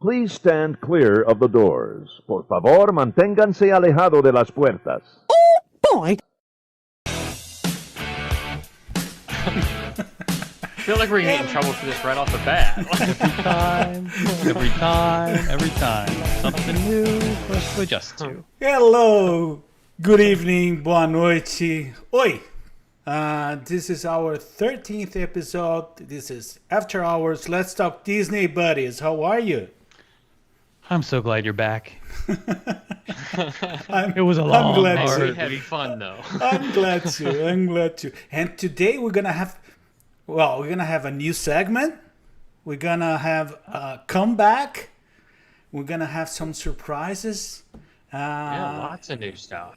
Please stand clear of the doors. Por favor, manténganse alejado de las puertas. Boy. I feel like we're getting in trouble for this right off the bat. Every time. Something new for us to adjust to. Hello. Good evening. Boa noite. Oi. This is our 13th episode. This is After Hours. Let's Talk Disney Buddies. How are you? I'm so glad you're back. It was a long, glad hard We had fun though. I'm glad to. And today we're gonna have a new segment. We're gonna have a comeback. We're gonna have some surprises. Yeah, lots of new stuff.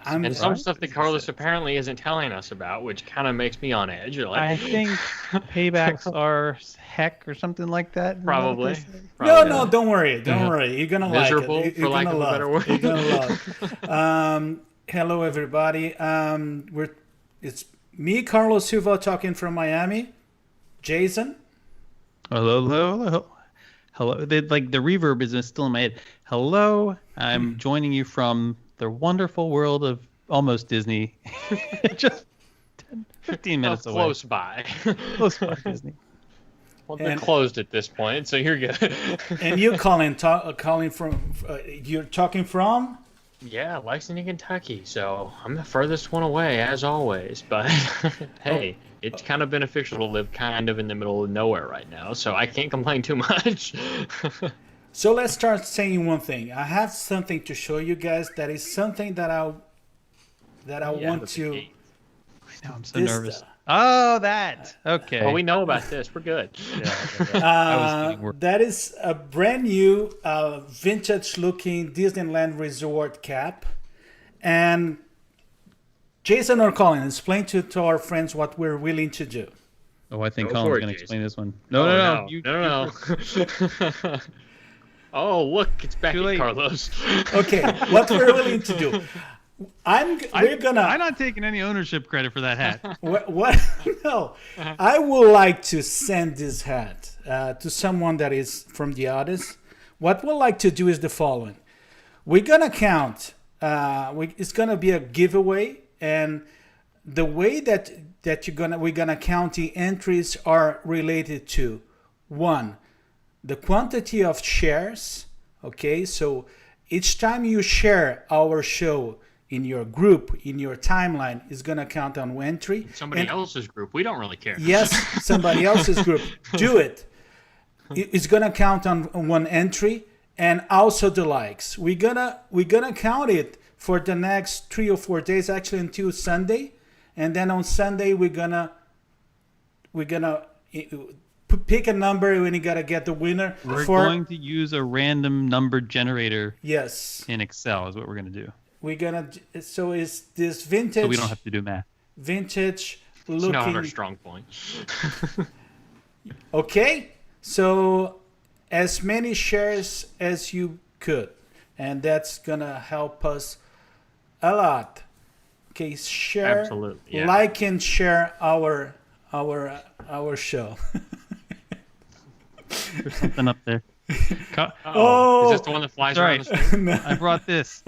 I'm Some stuff that Carlos apparently isn't telling us about, which kind of makes me on edge. You're I like, think paybacks are heck or something like that. probably. No, don't worry. Don't worry. You're gonna Miserable, like it. for You're lack gonna of a love better it. word. You're gonna love. Hello, everybody. It's me, Carlos Silva, talking from Miami. Jason. Hello. The reverb is still in my head. Hello, I'm joining you from the wonderful world of almost Disney. Just 15 minutes away. Close by. Close by Disney. Well, they're closed at this point, so you're good. And you, Collin, you're talking from? Yeah, Lexington, Kentucky. So I'm the furthest one away, as always. But hey, it's kind of beneficial to live kind of in the middle of nowhere right now, so I can't complain too much. So let's start saying one thing. I have something to show you guys. That is something that I want to. I know, I'm so nervous. Oh, that. Okay. Well, we know about this. We're good. I was getting worried. That is a brand new vintage-looking Disneyland Resort cap. And Jason or Collin, explain to our friends what we're willing to do. Oh, I think Go Colin's for it, going to Jason. explain this one. No. No. Oh, look, it's back Too at late. Carlos. Okay, what we're willing to do. I'm not taking any ownership credit for that hat. What? No, I would like to send this hat to someone that is from the audience. What we'd like to do is the following: we're gonna count. It's gonna be a giveaway, and the way that we're gonna count the entries are related to one, the quantity of shares. Okay, so each time you share our show in your group, in your timeline, is going to count on one entry. Somebody else's group. We don't really care. Yes, somebody else's group. Do it. It's going to count on one entry, and also the likes. We're gonna count it for the next 3 or 4 days, actually until Sunday, and then on Sunday we're gonna pick a number when you gotta get the winner. We're going to use a random number generator. Yes. In Excel is what we're going to do. So is this vintage? So we don't have to do math. Vintage It's looking. not our strong point. Okay, so as many shares as you could, and that's gonna help us a lot. Okay, share, Absolutely, yeah. like and share our show. There's something up there. Oh, is this the one that flies around the screen? I brought this.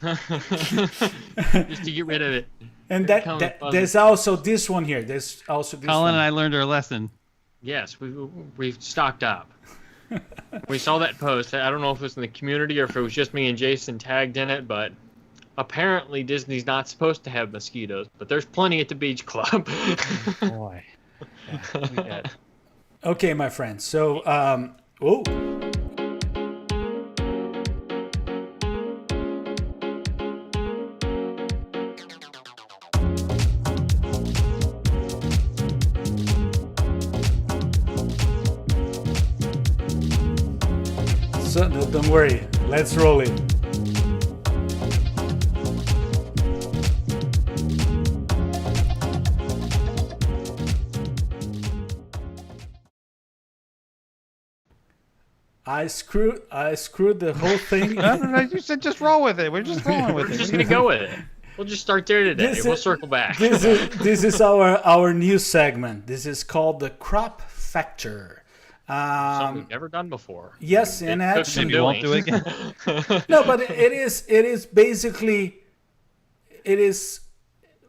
Just to get rid of it. And Count there's also this one here. There's also this Colin one. and I learned our lesson. Yes, we've stocked up. We saw that post. I don't know if it was in the community or if it was just me and Jason tagged in it, but apparently Disney's not supposed to have mosquitoes, but there's plenty at the beach club. Boy. Yeah, Okay, my friends. So, So, no, don't worry. Let's roll it. I screwed the whole thing. No, you said just roll with it. We're just rolling with We're it. just going to go with it. We'll just start there today. We'll circle back. This is our new segment. This is called the Crop Factor. Something we've never done before. Yes, and actually, Maybe we won't do it again. no, but it is basically it is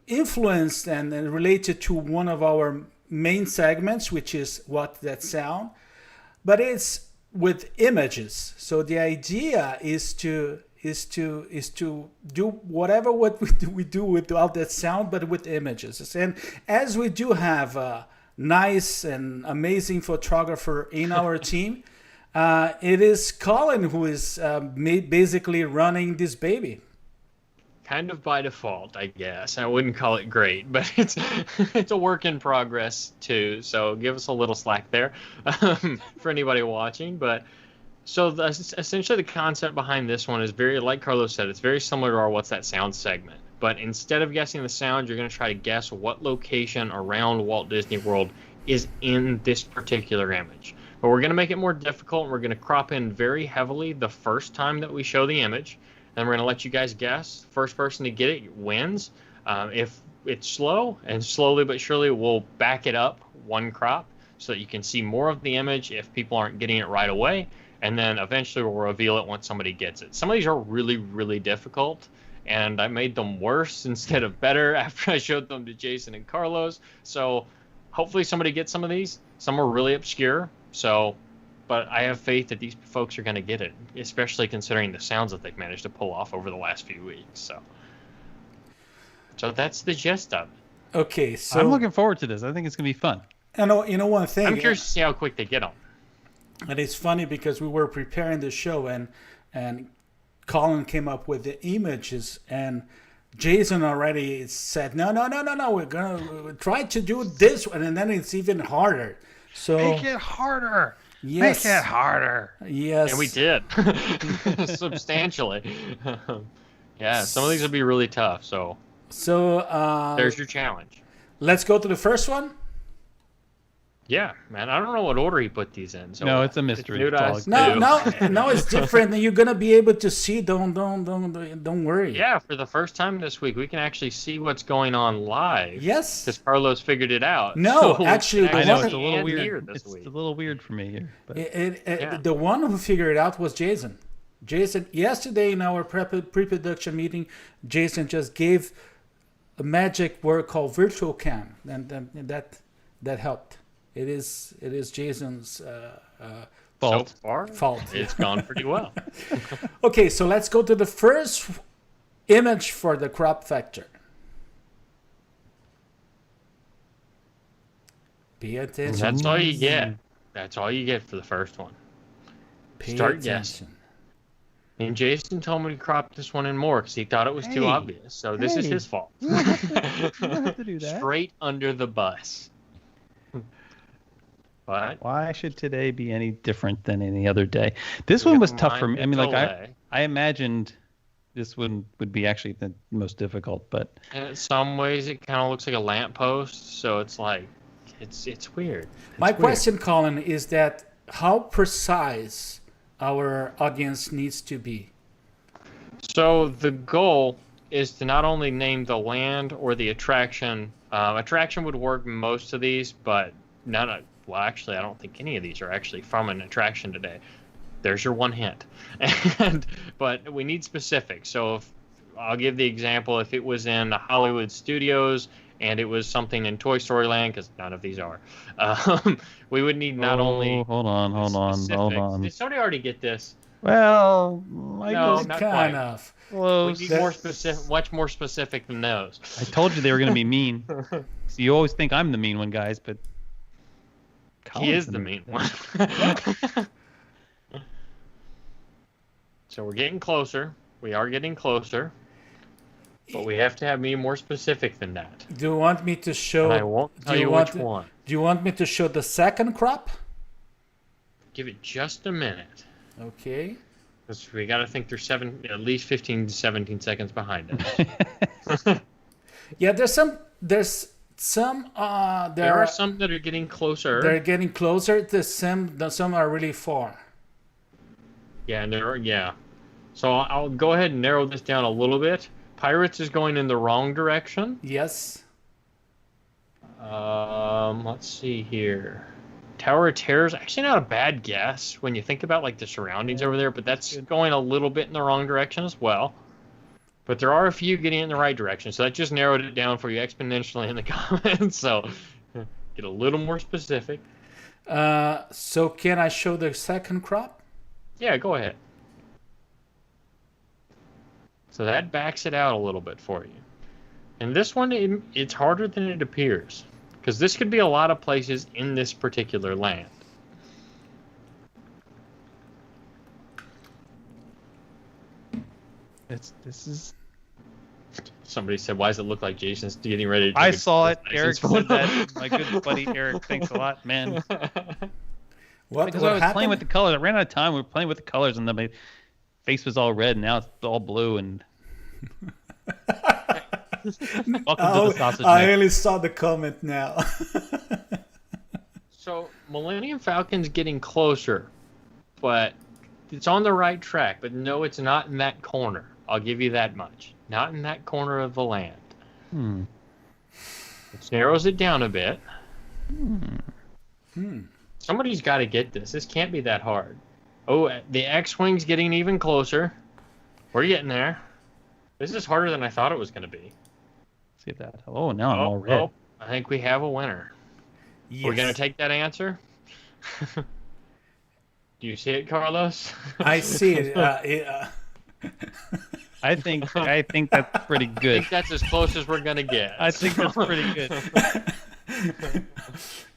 influenced and related to one of our main segments, which is what that sound, but it's with images. So the idea is to do whatever what we do without that sound, but with images. And as we do have a nice and amazing photographer in our team, it is Collin who is basically running this baby. Kind of by default, I guess. I wouldn't call it great, but it's a work in progress too. So give us a little slack there for anybody watching. But so essentially the concept behind this one is very, like Carlos said, it's very similar to our What's That Sound segment. But instead of guessing the sound, you're going to try to guess what location around Walt Disney World is in this particular image. But we're going to make it more difficult, and we're going to crop in very heavily the first time that we show the image. Then we're going to let you guys guess. First person to get it wins. If it's slow, and slowly but surely we'll back it up one crop so that you can see more of the image if people aren't getting it right away. And then eventually we'll reveal it once somebody gets it. Some of these are really, really difficult, and I made them worse instead of better after I showed them to Jason and Carlos. So hopefully somebody gets some of these. Some are really obscure. But I have faith that these folks are going to get it, especially considering the sounds that they've managed to pull off over the last few weeks. So that's the gist of it. Okay, so I'm looking forward to this. I think it's going to be fun. you know one thing. I'm curious to see how quick they get them. And it's funny because we were preparing the show and Collin came up with the images and Jason already said, no, we're going to try to do this one. And then it's even harder. So Make it harder. Yes. Make it harder. Yes. And we did. Substantially. Yeah, some of these will be really tough. So there's your challenge. Let's go to the first one. Yeah, man. I don't know what order he put these in. So No, it's a mystery. new to us, No, too. no, it's different. You're gonna be able to see. Don't worry. Yeah, for the first time this week, we can actually see what's going on live. Yes. Because Carlos figured it out. No, So actually, we the I can know one- it's a little and hear weird. this It's week. a little weird for me here. But Yeah. The one who figured it out was Jason. Jason, yesterday in our pre-production meeting, Jason just gave a magic word called virtual cam, and that helped. It is Jason's fault. So far, fault. it's gone pretty well. Okay, so let's go to the first image for the crop factor. Pay attention. That's all you get. That's all you get for the first one. Pay Start attention. guessing. And Jason told me to crop this one in more because he thought it was too obvious. So this is his fault. You don't have to do that. Straight under the bus. But Why should today be any different than any other day? This one was tough for me. I mean, like I imagined this one would be actually the most difficult, but in some ways it kind of looks like a lamppost. So it's like, it's weird. My question, Colin, is that how precise our audience needs to be. So the goal is to not only name the land or the attraction. Attraction would work most of these, but well, actually, I don't think any of these are actually from an attraction today. There's your one hint. But we need specifics. So if I'll give the example, if it was in the Hollywood Studios and it was something in Toy Story Land, because none of these are, we would need not only... Hold on. Did somebody already get this? Well, No, not kind quite. of. We need more specific, much more specific than those. I told you they were going to be mean. So you always think I'm the mean one, guys, but He is the mean one. So we're getting closer. We are getting closer. But we have to be more specific than that. Do you want me to show? And I won't tell you which one. Do you want me to show the second crop? Give it just a minute. Okay. Because we got to think they're at least 15 to 17 seconds behind us. Yeah, there are some that are getting closer. They're getting closer. Some are really far. Yeah. So I'll go ahead and narrow this down a little bit. Pirates is going in the wrong direction. Yes. Let's see here. Tower of Terror is actually not a bad guess when you think about like the surroundings over there, but that's going a little bit in the wrong direction as well. But there are a few getting in the right direction, so that just narrowed it down for you exponentially in the comments. So get a little more specific. So can I show the second crop? Yeah, go ahead. So that backs it out a little bit for you. And this one, it's harder than it appears, because this could be a lot of places in this particular land. This is. Somebody said, "Why does it look like Jason's getting ready to?" I saw it. Eric said that. My good buddy Eric, thanks a lot, man. Because I was playing with the colors. I ran out of time. We were playing with the colors, and then my face was all red, and now it's all blue. And welcome to the sausage. I only saw the comment now. So Millennium Falcon's getting closer, but it's on the right track. But no, it's not in that corner. I'll give you that much. Not in that corner of the land. It narrows it down a bit. Somebody's got to get this. This can't be that hard. Oh, the X-Wing's getting even closer. We're getting there. This is harder than I thought it was going to be. See that? Oh, now I'm all red. Oh, I think we have a winner. Yes. We're going to take that answer? Do you see it, Carlos? I see it. I think that's pretty I good. think that's as close as we're going to get. I think that's pretty good.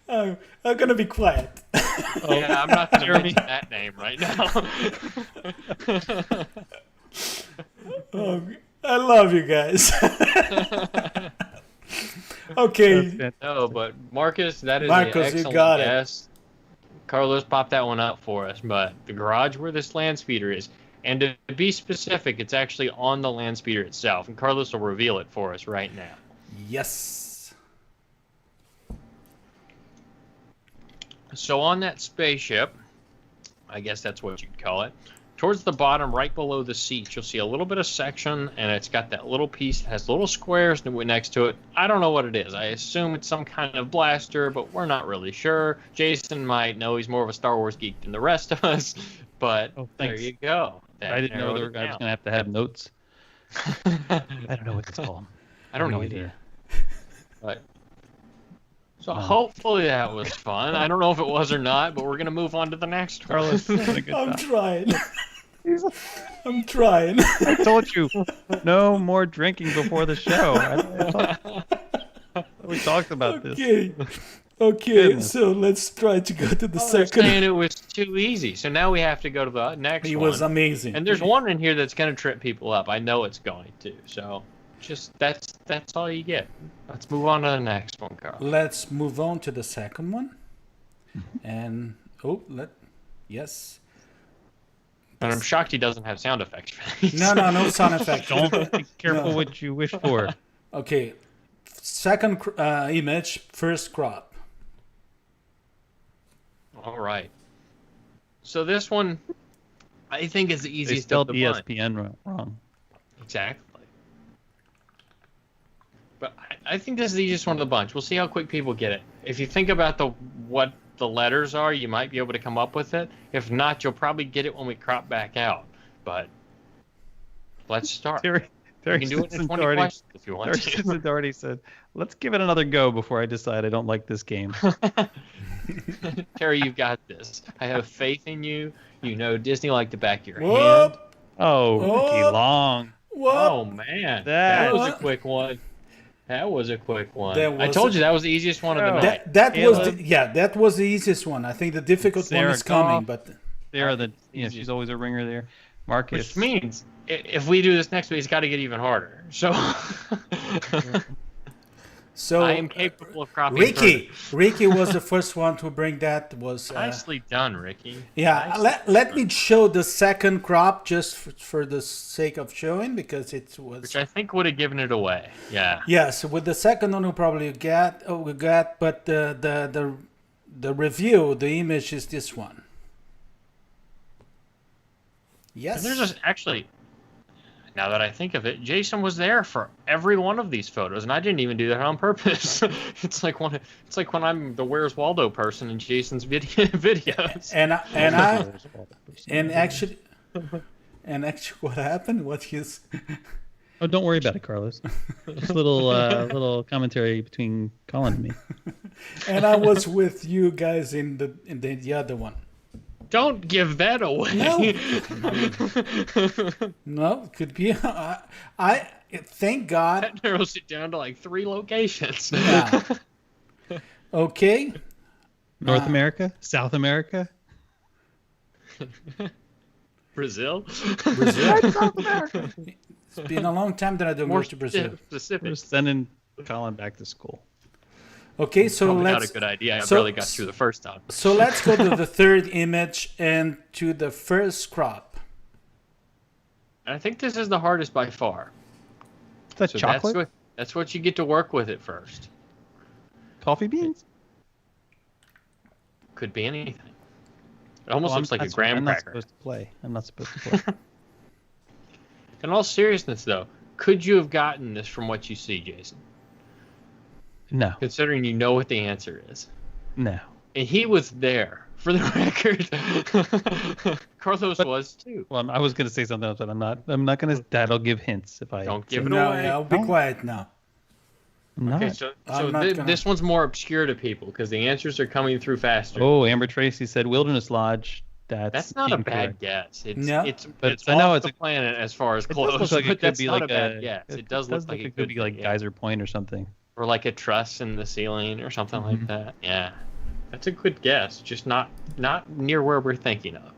I'm gonna be quiet. Yeah, I'm not going to mention that name right now. Oh, I love you guys. Okay. No, but Marcus, that is Marcus, an you excellent got it. guess. Carlos popped that one up for us, but the garage where this land speeder is, and to be specific, it's actually on the land speeder itself, and Carlos will reveal it for us right now. Yes. So on that spaceship, I guess that's what you'd call it, towards the bottom, right below the seats, you'll see a little bit of section, and it's got that little piece that has little squares next to it. I don't know what it is. I assume it's some kind of blaster, but we're not really sure. Jason might know. He's more of a Star Wars geek than the rest of us, but there you go. I didn't know I was going to have notes. I don't know what to call them. I don't know either. But, so hopefully that was fun. I don't know if it was or not, but we're going to move on to the next one. Carlos, I'm trying. I'm trying. I told you, no more drinking before the show. We talked about this. Okay, Goodness. so let's try to go to the They're second. saying it was too easy, so now we have to go to the next one. He was amazing. And there's one in here that's going to trip people up. I know it's going to. So just that's all you get. Let's move on to the next one, Carl. Let's move on to the second one. And yes. And I'm shocked he doesn't have sound effects for these. No sound effect. Don't be careful what you wish for. Okay, second image, first crop. All right. So this one, I think is the They easiest spelled of the bunch. ESPN wrong. Exactly. But I think this is the easiest one of the bunch. We'll see how quick people get it. If you think about what the letters are, you might be able to come up with it. If not, you'll probably get it when we crop back out. But let's start. You can do it in 20 questions if you want to. Already said, let's give it another go before I decide I don't like this game. Terry, you've got this. I have faith in you. You know Disney like the back of your hand. Whoop. Oh, Ricky Whoop. Long. Whoop. Oh, man. That was a quick one. That was a quick one. I told you that was the easiest one of the night. That was the easiest one. I think the difficult one is coming, but she's always a ringer there. Marcus. Which means if we do this next week, it's got to get even harder. So, I am capable of cropping. Ricky was the first one to bring that. Was nicely done, Ricky. Yeah, let me show the second crop just for the sake of showing, because it was. Which I think would have given it away. Yeah. Yes, with the second one we probably got, but the review, the image is this one. Yes. And there's actually, Now that I think of it, Jason was there for every one of these photos, and I didn't even do that on purpose. It's like when I'm the Where's Waldo person in Jason's videos. And actually, what happened? What his? Oh, don't worry about it, Carlos. Just a little commentary between Collin and me. And I was with you guys in the other one. Don't give that away. No, could be. I thank God. That narrows it down to like 3 locations. Yeah. Okay. North America, South America, Brazil. South America. It's been a long time that I don't go to Brazil. We're sending Collin back to school. Okay, so Probably let's. not a good idea. I barely got through the first time. So let's go to the third image and to the first crop. I think this is the hardest by far. Is that chocolate? That's what you get to work with at first. Coffee beans? Could be anything. It almost looks like a graham cracker. I'm not supposed to play. In all seriousness, though, could you have gotten this from what you see, Jason? No. Considering you know what the answer is. No. And he was there, for the record. Carlos was too. Well, I was going to say something else, but I'm not. I'm not going to. That'll give hints if I don't give it no, away. I'll be quiet now. Okay, so this one's more obscure to people because the answers are coming through faster. Oh, Amber Tracy said Wilderness Lodge. That's not incorrect. a bad guess. It's I know off it's the planet as far as it close. Does look like but it could be not like a bad guess. It does look like it could be like Geyser Point or something. Or like a truss in the ceiling or something like that. Yeah, that's a good guess. Just not near where we're thinking of.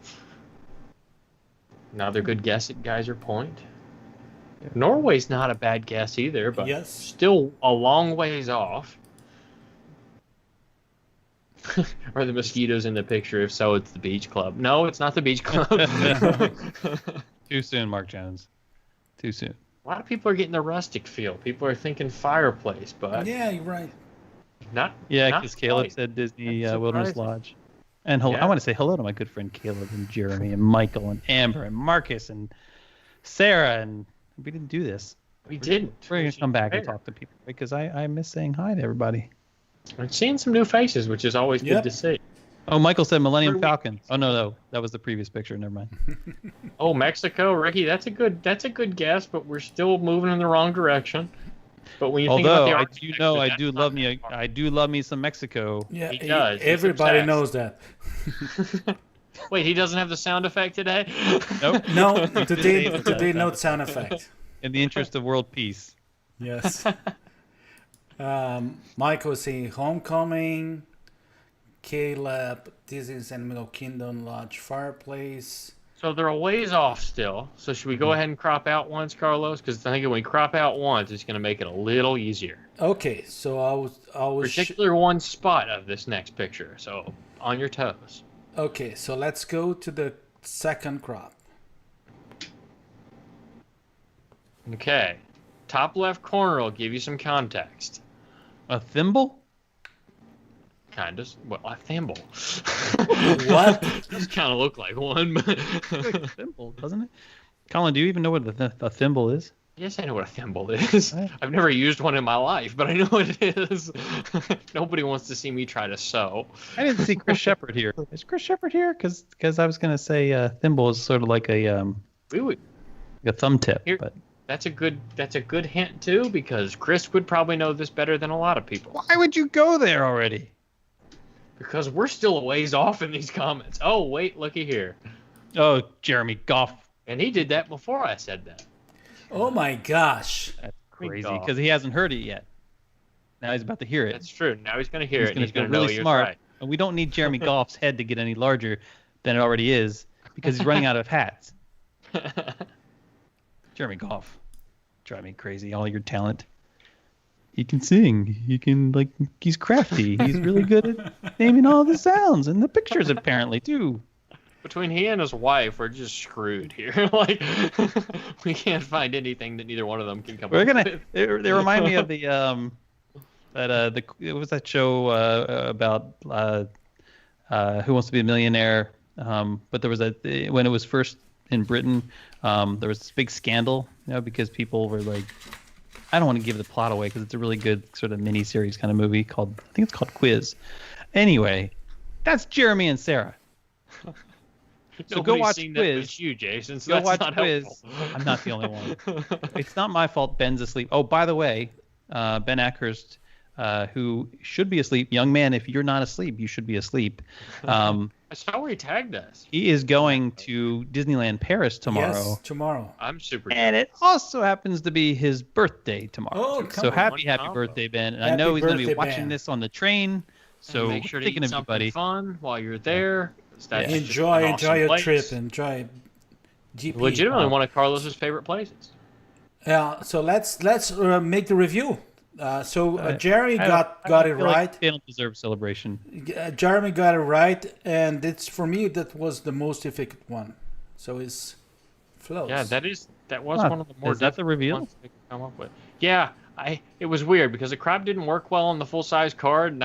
Another good guess at Geyser Point. Norway's not a bad guess either, but still a long ways off. Are the mosquitoes in the picture? If so, it's the beach club. No, it's not the beach club. Too soon, Mark Jones. Too soon. A lot of people are getting the rustic feel. People are thinking fireplace, but yeah, you're right. Not because Caleb said Disney Wilderness Lodge. And I want to say hello to my good friend Caleb and Jeremy and Michael and Amber and Marcus and Sarah, and we didn't do this. We didn't. We're going to come back and talk to people because I miss saying hi to everybody. I'm seeing some new faces, which is always good to see. Oh, Michael said Millennium Falcon. Oh no, that was the previous picture. Never mind. Oh, Mexico, Ricky, that's a good guess, but we're still moving in the wrong direction. But when you think about the I do love me some Mexico. Yeah, he does. Everybody knows that. Wait, he doesn't have the sound effect today? Nope. No, today no sound effect. In the interest of world peace. Yes. Michael saying Homecoming. Caleb, Disney's Animal Kingdom Lodge Fireplace. So they're a ways off still. So should we go ahead and crop out once, Carlos? Because I think when we crop out once, it's going to make it a little easier. Okay, so I was particular one spot of this next picture. So on your toes. Okay, so let's go to the second crop. Okay, top left corner will give you some context. A thimble? Kind of. Well, a thimble. What? Does kind of look like one, but like a thimble, doesn't it? Colin, do you even know what a thimble is? Yes, I know what a thimble is. I've never used one in my life, but I know what it is. Nobody wants to see me try to sew. I didn't see Chris Shepard here. Is Chris Shepard here? Because I was going to say thimble is sort of like a thumb tip. But that's a good hint too, because Chris would probably know this better than a lot of people. Why would you go there already? Because we're still a ways off in these comments. Oh wait, looky here. Oh, Jeremy Goff. And he did that before I said that. Oh my gosh. That's crazy because he hasn't heard it yet. Now he's about to hear it. That's true. Now he's going to hear it. He's going to really know he was smart. right. And we don't need Jeremy Goff's head to get any larger than it already is because he's running out of hats. Jeremy Goff. Drive me crazy. All your talent. He can sing. He can, he's crafty. He's really good at naming all the sounds and the pictures apparently too. Between he and his wife, we're just screwed here. We can't find anything that neither one of them can come up with. They remind me of it was that show about Who Wants to Be a Millionaire. But there was when it was first in Britain, there was this big scandal because people were like, I don't want to give the plot away because it's a really good sort of mini-series kind of movie called, I think it's called Quiz. Anyway, that's Jeremy and Sarah. So go watch seen Quiz. That with you, Jason. So Go that's watch not Quiz. helpful. I'm not the only one. It's not my fault Ben's asleep. Oh, by the way, Ben Ackhurst, who should be asleep. Young man, if you're not asleep, you should be asleep. I saw where he tagged us. He is going to Disneyland Paris tomorrow. Yes, tomorrow. I'm super. And it also happens to be his birthday tomorrow. Oh, too. come So on. happy Combo. birthday, Ben. And I Happy know he's going to be birthday, watching Ben. this on the train. So make sure to thinking eat of you, something buddy. fun while you're there. That's just Enjoy an awesome your place. trip. Enjoy GP. Legitimately one of Carlos's favorite places. So let's make the review. Jeremy got it feel like right. They don't deserve celebration. Jeremy got it right, and it's for me that was the most difficult one. So it's flows. Yeah, that was Huh. one of the more Is that the difficult reveal? ones they could come up with. Yeah, it was weird because the crowd didn't work well on the full size card, and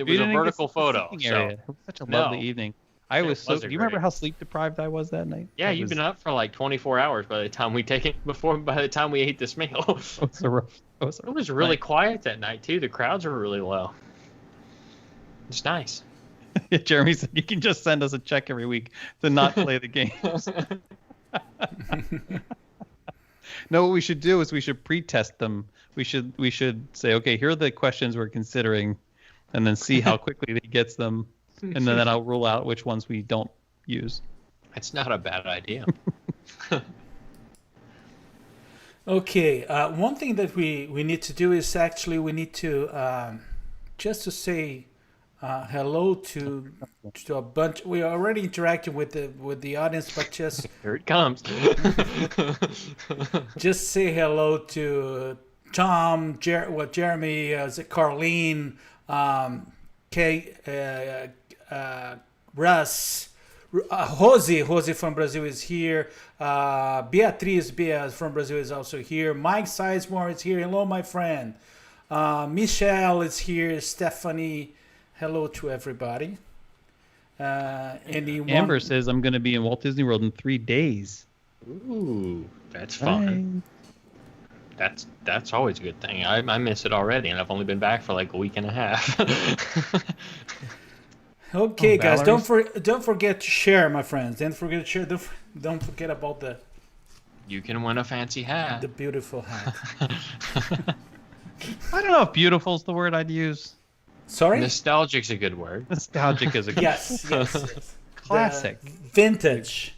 it was a didn't vertical get to the photo. seating So area. It was such a lovely No. evening. I was so. wasn't Do you remember great. how sleep deprived I was that night? yeah, That you've was- been up for like 24 hours by the time we by the time we ate this meal. It was a rough. It was really quiet that night too. The crowds were really low. It's nice. Jeremy said you can just send us a check every week to not play the games. No, what we should do is we should pre-test them. We should say, okay, here are the questions we're considering, and then see how quickly he gets them, and then I'll rule out which ones we don't use. It's not a bad idea. Okay. One thing that we need to do is actually we need to just to say hello to a bunch. We are already interacting with the audience, but just Here it comes. just say hello to Tom, Jeremy, Carlene, Kay, Russ, Jose from Brazil is here. Beatriz from Brazil is also here. Mike Sizemore is here. Hello, my friend. Michelle is here. Stephanie. Hello to everybody. Anyone? Amber says I'm going to be in Walt Disney World in 3 days. Ooh, that's fun. That's always a good thing. I miss it already, and I've only been back for like a week and a half. Okay, guys, Valerie's- don't forget to share, my friends. Don't forget to share. Don't forget about You can win a fancy hat. the beautiful hat. I don't know if beautiful is the word I'd use. Sorry. Nostalgic's a good word. Nostalgic is a Yes. classic. The vintage.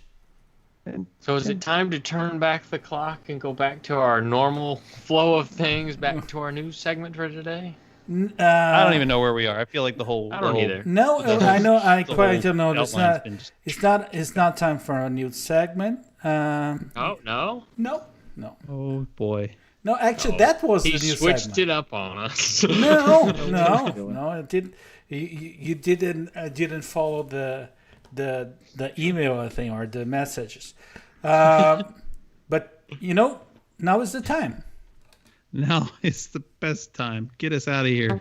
So is it time to turn back the clock and go back to our normal flow of things, back to our news segment for today? I don't even know where we are. I feel like the whole. I don't either. No, I know. I the quite whole don't know. It's outline's not. been just- It's not time for a new segment. Oh, no? No. Oh boy. No, actually, that was He the new switched segment. it up on us. No. It did. You didn't follow the email thing or the messages. But now is the time. Now it's the best time. Get us out of here.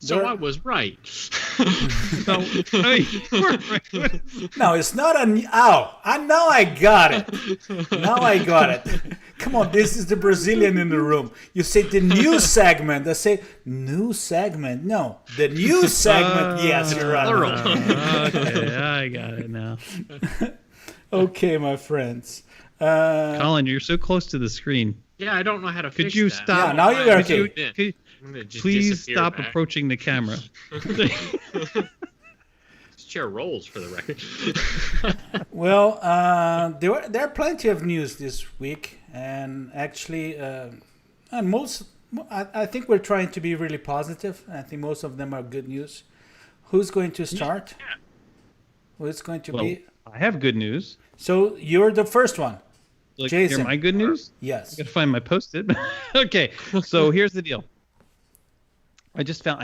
So I was right. No, hey, No, it's not a. Now I got it. Now I got it. Come on, this is the Brazilian in the room. You say the new segment. I say new segment. No, the new segment. Yes, you're right. Plural. okay, I got it now. Okay, my friends. Colin, you're so close to the screen. Yeah, I don't know how to Could fix you that. stop? Yeah, now you're Could you- okay. could- I'm gonna just please disappear stop back. approaching the camera. This chair rolls for the record. Well, there are plenty of news this week, and actually, and I think we're trying to be really positive. I think most of them are good news. Who's going to start? Who's going to Well, be? I have good news. So you're the first one. Like, Jason. hear my good news? Yes. I gotta find my post-it. Okay, so here's the deal. I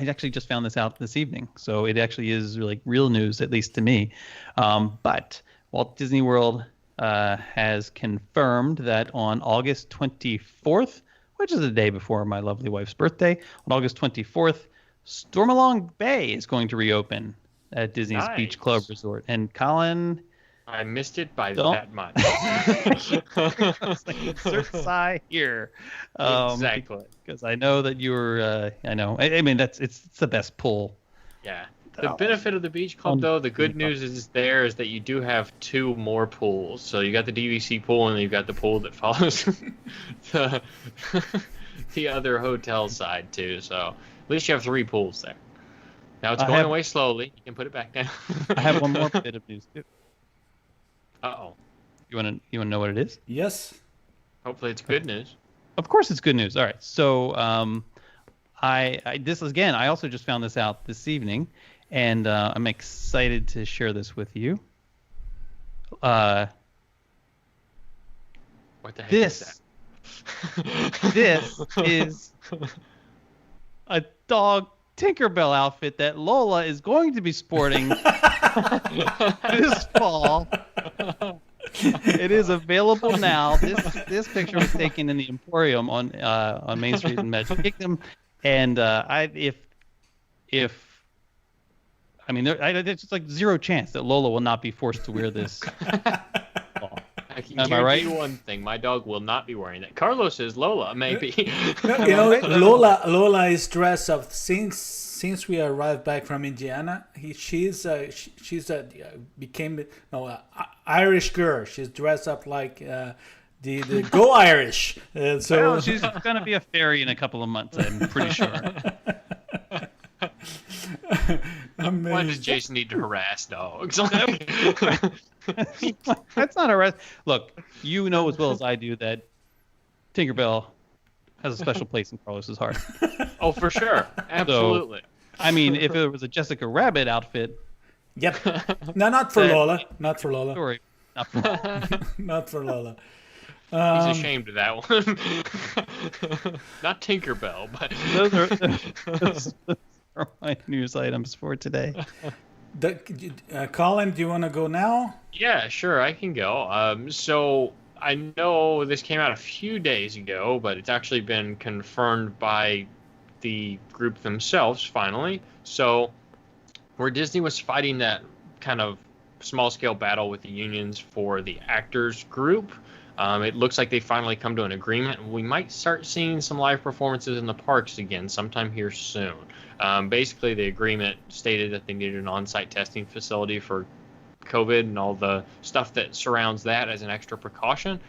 actually just found this out this evening, so it actually is like real news, at least to me. But Walt Disney World has confirmed that on August 24th, which is the day before my lovely wife's birthday, on August 24th, Stormalong Bay is going to reopen at Disney's Beach Club Resort. And Colin, I missed it by that much. Insert sigh here. Exactly. Because I know that you're. I know. I mean, it's the best pull. Yeah. The benefit of the Beach Club, though, the good news is that you do have 2 more pools. So you got the DVC pool, and then you've got the pool that follows the other hotel side too. So at least you have 3 pools there. Now it's going away slowly. You can put it back down. I have one more bit of news too. Uh-oh. You want to know what it is? Yes. Hopefully it's good news. Of course it's good news. All right. So I also just found this out this evening, and I'm excited to share this with you. What the heck is that? This is a dog Tinkerbell outfit that Lola is going to be sporting this fall. It is available now. This picture was taken in the Emporium on Main Street in Magic Kingdom, and there's just like zero chance that Lola will not be forced to wear this. I can guarantee you one thing: my dog will not be wearing that. Carlos is Lola, maybe. Lola is dressed up since we arrived back from Indiana. She's became Irish girl. She's dressed up like the Go Irish. Well, she's gonna be a fairy in a couple of months. I'm pretty sure. Why does Jason need to harass dogs? That's not a rest. Look, you know as well as I do that Tinkerbell has a special place in Carlos's heart. Oh, for sure. Absolutely. So, I mean, if it was a Jessica Rabbit outfit. Yep. No, not for Lola. Not for Lola. Sorry. Not for Lola. Not for Lola. He's ashamed of that one. Not Tinkerbell, but those are my news items for today. Colin, do you want to go now? Yeah, sure, I can go. So I know this came out a few days ago, but it's actually been confirmed by the group themselves finally. So where Disney was fighting that kind of small-scale battle with the unions for the actors group, it looks like they finally come to an agreement. We might start seeing some live performances in the parks again sometime here soon. Basically, the agreement stated that they needed an on-site testing facility for COVID and all the stuff that surrounds that as an extra precaution.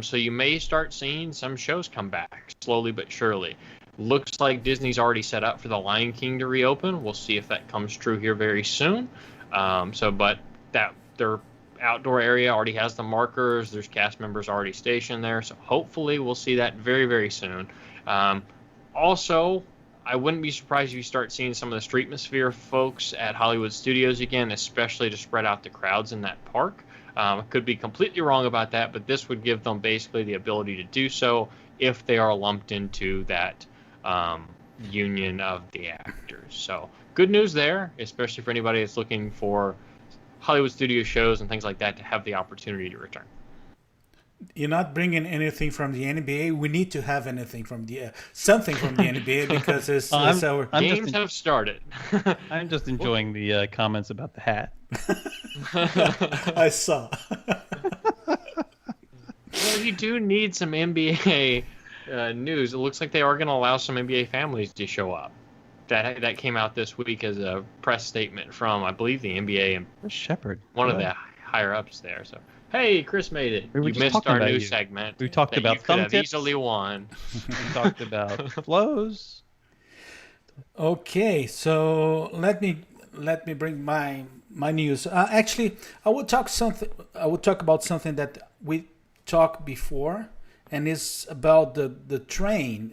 So you may start seeing some shows come back slowly but surely. Looks like Disney's already set up for the Lion King to reopen. We'll see if that comes true here very soon. But that their outdoor area already has the markers. There's cast members already stationed there. So hopefully we'll see that very, very soon. Also, I wouldn't be surprised if you start seeing some of the Streetmosphere folks at Hollywood Studios again, especially to spread out the crowds in that park. I could be completely wrong about that, but this would give them basically the ability to do so if they are lumped into that union of the actors. So good news there, especially for anybody that's looking for Hollywood studio shows and things like that to have the opportunity to return. You're not bringing anything from the NBA. We need to have anything from the something from the NBA because it's our games have started. I'm just enjoying the comments about the hat. I saw. Well, you do need some NBA news. It looks like they are going to allow some NBA families to show up. That came out this week as a press statement from, I believe, the NBA and Shepard, one of the higher ups there. So, hey, Chris made it. We you missed our new segment. We talked about thumb tips. Easily won. We talked about flows. Okay, so let me bring my news. Actually, I would talk about something that we talked before, and it's about the train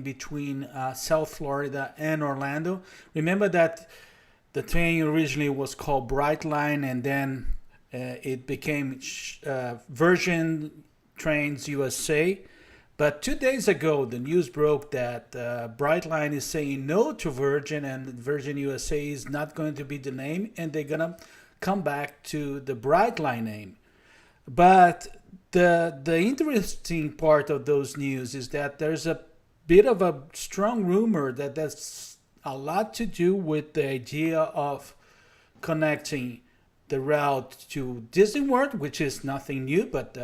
between South Florida and Orlando. Remember that the train originally was called Brightline, and then it became Virgin Trains USA. But 2 days ago, the news broke that Brightline is saying no to Virgin, and Virgin USA is not going to be the name, and they're going to come back to the Brightline name. But the interesting part of those news is that there's a bit of a strong rumor that that's a lot to do with the idea of connecting the route to Disney World, which is nothing new. But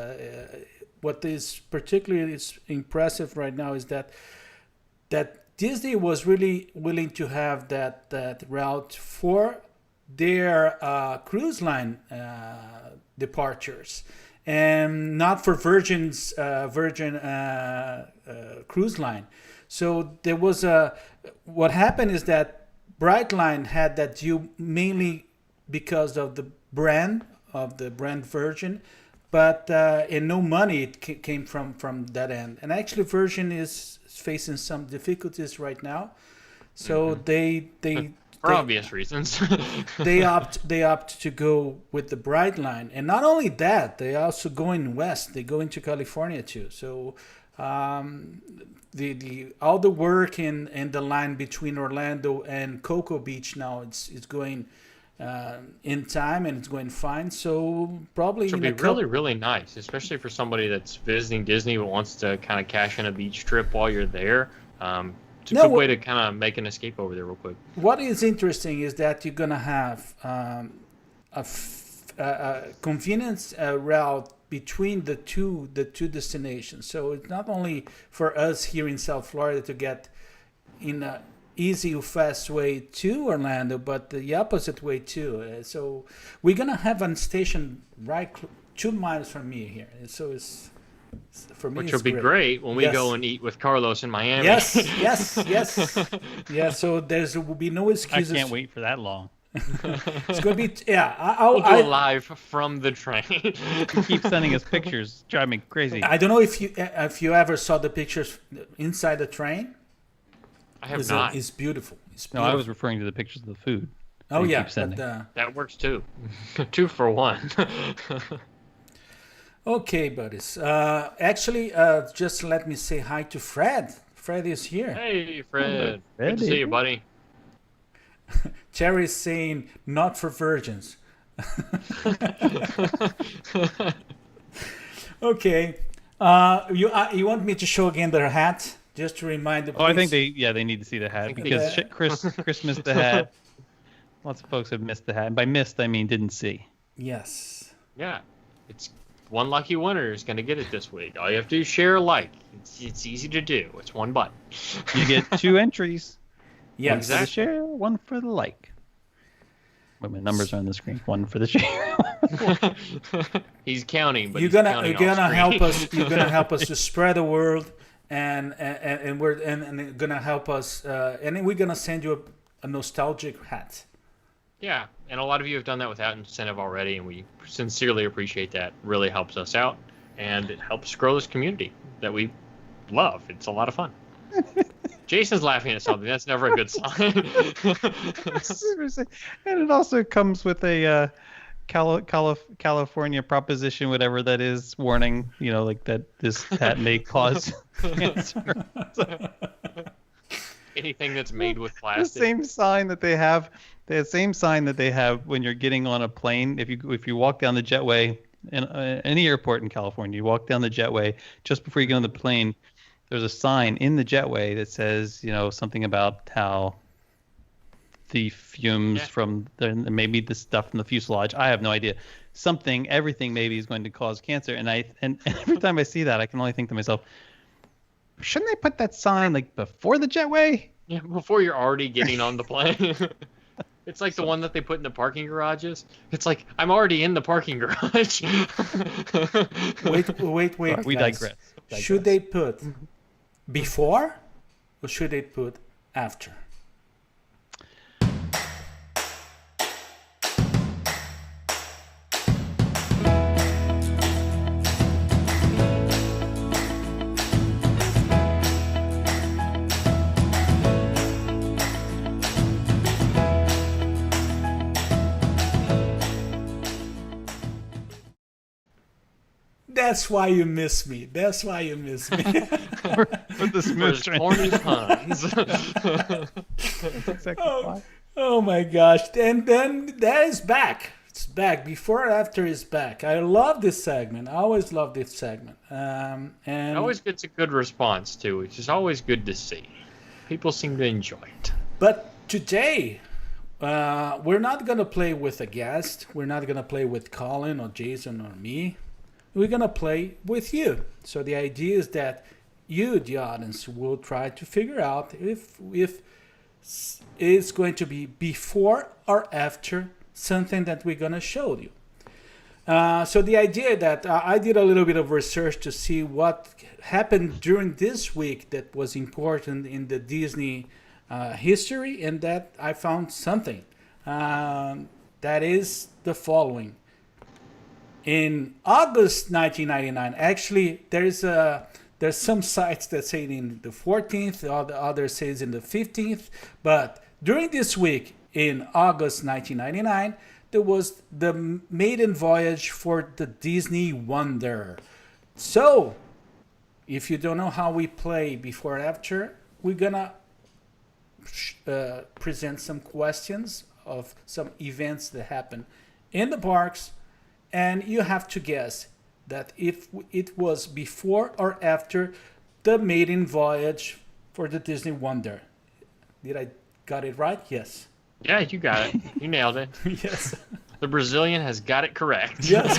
what is particularly impressive right now is that Disney was really willing to have that route for their cruise line departures, and not for Virgin cruise line. So there was what happened is that Brightline had that deal mainly because of the brand Virgin, but and no money came from that end. And actually, Virgin is facing some difficulties right now, so they for obvious reasons. they opt to go with the Brightline, and not only that, they also going west. They go into California too. So the all the work in the line between Orlando and Cocoa Beach now it's going in time, and it's going fine. So probably it'll be really nice, especially for somebody that's visiting Disney but wants to kind of cash in a beach trip while you're there. It's a good way to kind of make an escape over there real quick. What is interesting is that you're gonna have a convenience route between the two destinations. So it's not only for us here in South Florida to get in a easy or fast way to Orlando, but the opposite way too. So we're gonna have a station right 2 miles from me here. So it's for me. Which will be great when we go and eat with Carlos in Miami. Yes. Yeah. So will be no excuses. I can't wait for that long. It's going to be We'll do it live from the train. You keep sending us pictures, drive me crazy. I don't know if you ever saw the pictures inside the train. I have not. It's beautiful. No, I was referring to the pictures of the food. Oh yeah, that works too. 2 for 1. Okay, buddies. Actually, just let me say hi to Fred. Fred is here. Hey, Fred. Good to see you, buddy. Cherry's saying not for virgins. Okay. You want me to show again their hat? Just to remind the police? I think they need to see the hat because Chris missed the hat. Lots of folks have missed the hat. And by missed, I mean didn't see. Yes. Yeah. It's one lucky winner is going to get it this week. All you have to do is share a like. It's easy to do. It's one button. You get 2 entries. Yeah, one for the share, 1 for the like. Wait, my numbers are on the screen. 1 for the share. He's counting, but you're gonna help us. You're gonna help us to spread the word, and we're gonna help us. And then we're gonna send you a nostalgic hat. Yeah, and a lot of you have done that without incentive already, and we sincerely appreciate that. It really helps us out, and it helps grow this community that we love. It's a lot of fun. Jason's laughing at something. That's never a good sign. And it also comes with a California proposition, whatever that is, warning, like that this hat may cause cancer. Anything that's made with plastic. The same sign that they have when you're getting on a plane. If you walk down the jetway in any airport in California, you walk down the jetway just before you get on the plane. There's a sign in the jetway that says, something about how the fumes from maybe the stuff from the fuselage. I have no idea. Everything maybe is going to cause cancer. And every time I see that, I can only think to myself, shouldn't they put that sign before the jetway? Yeah, before you're already getting on the plane. It's like the one that they put in the parking garages. It's like, I'm already in the parking garage. Wait. We digress. Should they put before or should they put after? That's why you miss me. For the smooth corny puns. Oh my gosh. And then that is back. It's back. Before or after is back. I love this segment. I always love this segment. And It always gets a good response too, which is always good to see. People seem to enjoy it. But today, we're not gonna play with a guest. We're not gonna play with Collin or Jason or me. We're gonna play with you. So the idea is that you, the audience, will try to figure out if it's going to be before or after something that we're gonna show you. So the idea that I did a little bit of research to see what happened during this week that was important in the Disney history, and that I found something that is the following. In August 1999, actually, there's some sites that say in the 14th, the others says in the 15th, but during this week in August 1999, there was the maiden voyage for the Disney Wonder. So, if you don't know how we play before and after, we're gonna present some questions of some events that happen in the parks, and you have to guess that if it was before or after the maiden voyage for the Disney Wonder. Did I got it right? Yes. Yeah, you got it. You nailed it. Yes. The Brazilian has got it correct. Yes.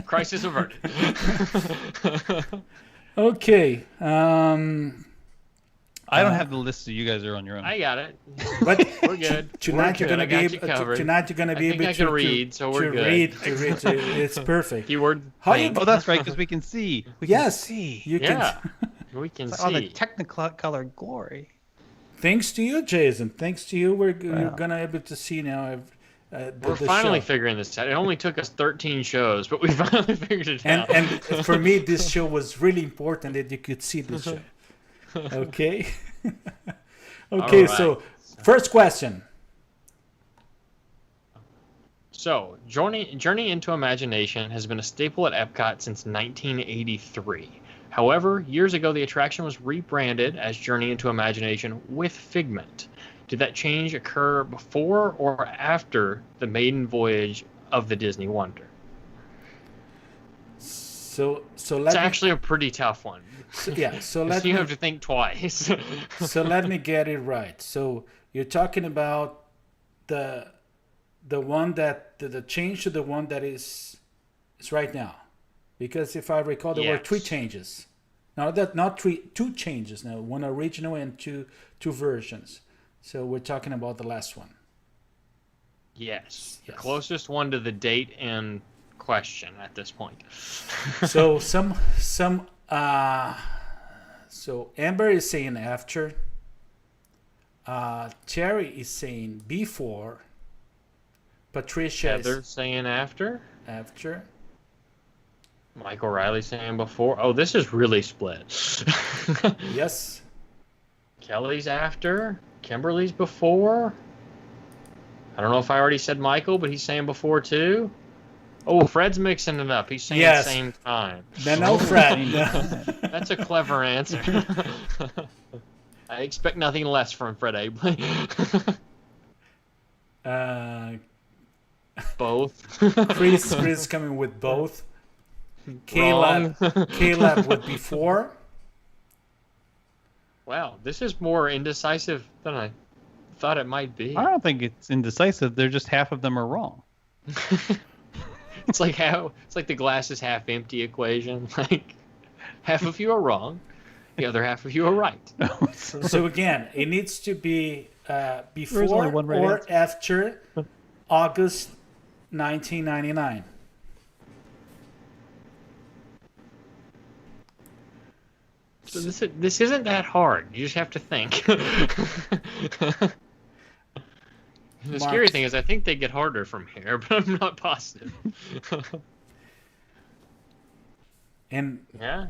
Crisis averted. Okay. I don't have the list, so you guys are on your own. I got it. But We're good. tonight you're gonna be able. Tonight you're gonna be able I can read, so we're good. read. It's perfect. Keyword. How you- think. Oh, that's right, because we can see. We Yes. can see. You Yeah. can. We can It's see. like all the Technicolor glory. Thanks to you, Jason. Thanks to you, we're Wow. gonna able to see now. We're finally figuring this out. It only took us 13 shows, but we finally figured it out. And for me, this show was really important that you could see this show. Okay. Okay. All right. So, first question. So, Journey into Imagination has been a staple at Epcot since 1983. However, years ago, the attraction was rebranded as Journey into Imagination with Figment. Did that change occur before or after the maiden voyage of the Disney Wonder? So It's let me, actually a pretty tough one. so let You me have to think twice. so let me get it right. So you're talking about the one that the change to the one that is right now, because if I recall, there were three Yes. changes. No, that not three, two changes now. One original and two versions. So we're talking about the last one. Yes. The Yes. closest one to the date and question at this point. So so Amber is saying after. Terry is saying before. Patricia Heather is saying after. after. Michael Riley saying before. Oh, this is really split. Yes. Kelly's after. Kimberly's before. I don't know if I already said Michael, but he's saying before too. Oh, Fred's mixing it up. He's saying Yes. same time. No, Fred. That's a clever answer. I expect nothing less from Fred Abley. Both. Chris coming with both. Caleb with before. Wow, this is more indecisive than I thought it might be. I don't think it's indecisive. They're just half of them are wrong. It's like the glass is half empty equation. Like half of you are wrong, the other half of you are right. So again, it needs to be only before one right or answer. after August 1999. So this isn't that hard. You just have to think. The scary Mark. thing is I think they get harder from here, but I'm not positive. And Yeah?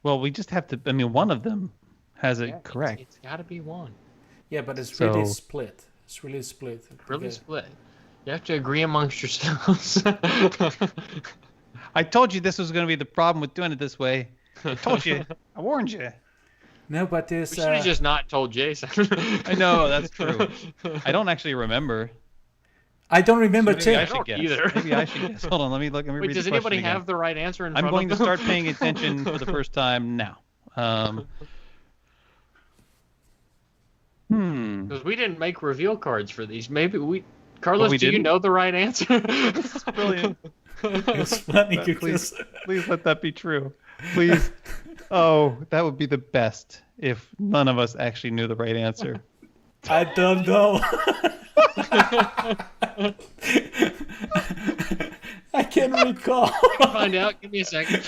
Well, we just have to. I mean, one of them has it Yeah, correct. It's got to be one. yeah, but it's really So- split. It's really split. Really Okay. split. You have to agree amongst yourselves. I told you this was going to be the problem with doing it this way. I told you. I warned you. No, but there's We should have just not told Jason. I know, that's true. I don't actually remember. I don't remember Maybe I too. should guess. either. Maybe I should guess. Hold on, let me look. Let me Wait, read does the question anybody again. have the right answer in front I'm going of to them? start paying attention for the first time now. Because we didn't make reveal cards for these. Maybe we... Carlos, we do you didn't? know the right answer? It's brilliant. It's funny Please, because please let that be true. Please. Oh, that would be the best if none of us actually knew the right answer. I don't know. I can't recall. Find out. Give me a second.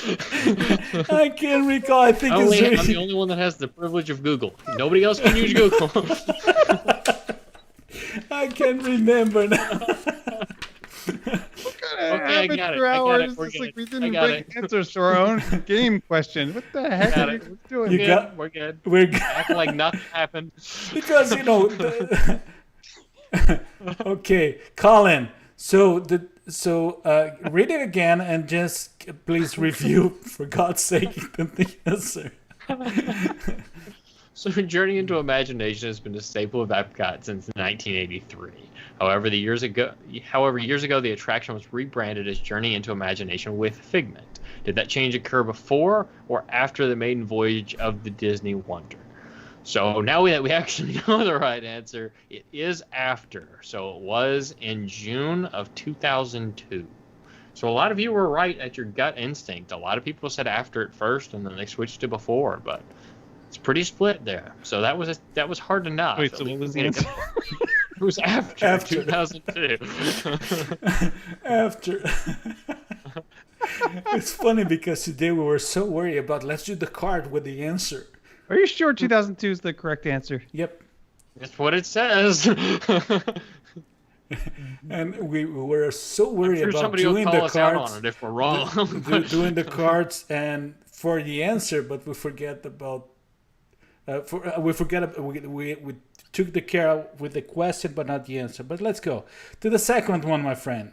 I can't recall. I think I'm the it's only one that has the privilege of Google. Nobody else can use Google. I can't remember now. Okay, I got it. We're It's good. like we I didn't got bring it. answers to our own game question. What the heck Got are it. you doing? You We're got- good. We're good. We're Act like nothing happened. because okay, Colin. So read it again and just please review for God's sake the answer. So Journey into Imagination has been a staple of Epcot since 1983. However, years ago, the attraction was rebranded as Journey into Imagination with Figment. Did that change occur before or after the maiden voyage of the Disney Wonder? So now that we actually know the right answer, it is after. So it was in June of 2002. So a lot of you were right at your gut instinct. A lot of people said after at first, and then they switched to before, but it's pretty split there. So that was hard enough. Wait, so what was the answer? It was after 2002. After. It's funny because today we were so worried about let's do the card with the answer. Are you sure 2002 is the correct answer? Yep. That's what it says. And we were so I'm worried sure about somebody will doing call the us out cards, on it if we're wrong. doing the cards, and for the answer, but we forget about. We took the care with the question, but not the answer. But let's go to the second one, my friend.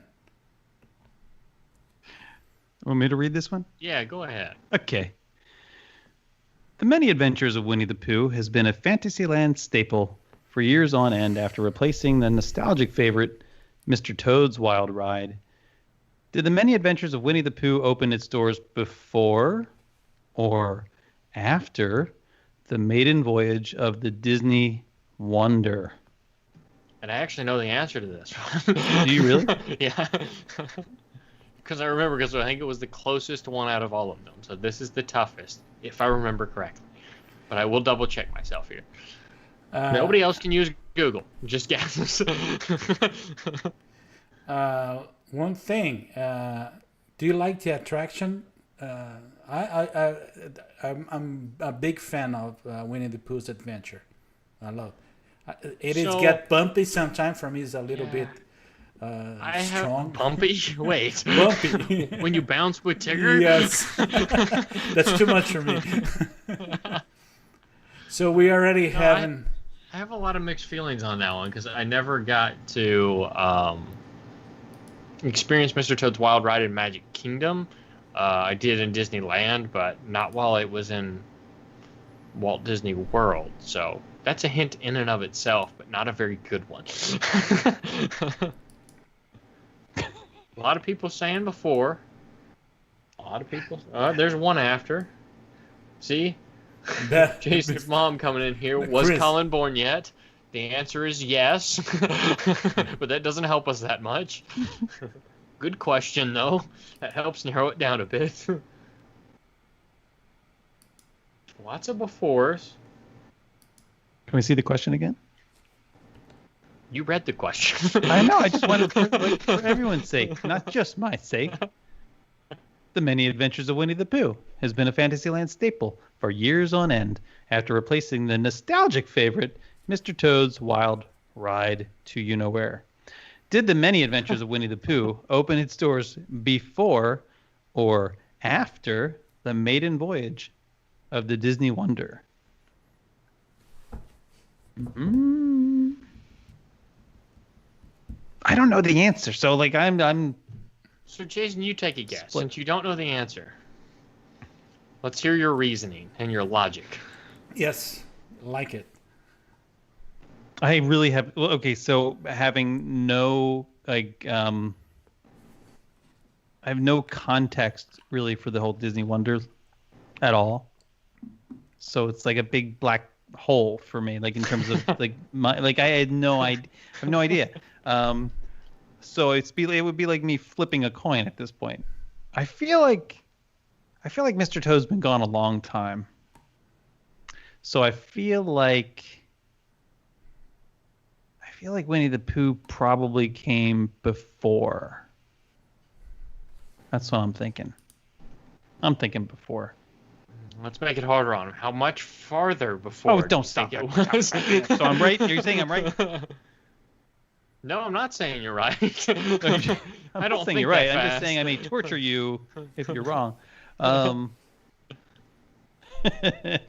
Want me to read this one? Yeah, go ahead. Okay. The Many Adventures of Winnie the Pooh has been a Fantasyland staple for years on end after replacing the nostalgic favorite, Mr. Toad's Wild Ride. Did The Many Adventures of Winnie the Pooh open its doors before or after the maiden voyage of the Disney Wonder? And I actually know the answer to this. Do you really? Yeah. Because I think it was the closest one out of all of them. So this is the toughest, if I remember correctly. But I will double check myself here. Nobody else can use Google. Just guesses. One thing. Do you like the attraction? I'm a big fan of Winnie the Pooh's Adventure. I love it. It get bumpy sometimes. For me, it's a little bit strong. Bumpy? Wait. Bumpy. When you bounce with Tigger? Yes. That's too much for me. So we already having. I have a lot of mixed feelings on that one because I never got to experience Mr. Toad's Wild Ride in Magic Kingdom. I did in Disneyland, but not while it was in Walt Disney World. So that's a hint in and of itself, but not a very good one. A lot of people saying before. A lot of people. There's one after. See? Jason's mom coming in here. Was Chris. Colin born yet? The answer is yes. But that doesn't help us that much. Good question, though. That helps narrow it down a bit. Lots of befores. Can we see the question again? You read the question. I know. I just wanted for everyone's sake, not just my sake. The Many Adventures of Winnie the Pooh has been a Fantasyland staple for years on end after replacing the nostalgic favorite, Mr. Toad's Wild Ride to you-know-where. Did The Many Adventures of Winnie the Pooh open its doors before or after the maiden voyage of the Disney Wonder? I don't know the answer, so like I'm. So Jason, you take a guess Split. since you don't know the answer. Let's hear your reasoning and your logic. Yes, like it. I really have. Well, okay, so having no like I have no context really for the whole Disney Wonder at all. So it's like a big black hole for me, like in terms of like I had no idea. I have no idea. So it would be like me flipping a coin at this point. I feel like Mr. Toad's been gone a long time. So I feel like Winnie the Pooh probably came before. That's what I'm thinking. I'm thinking before. Let's make it harder on him. How much farther before? Oh, don't stop it. So I'm right? You're saying I'm right? No, I'm not saying you're right. I don't think you're right. I'm just saying I may torture you if you're wrong.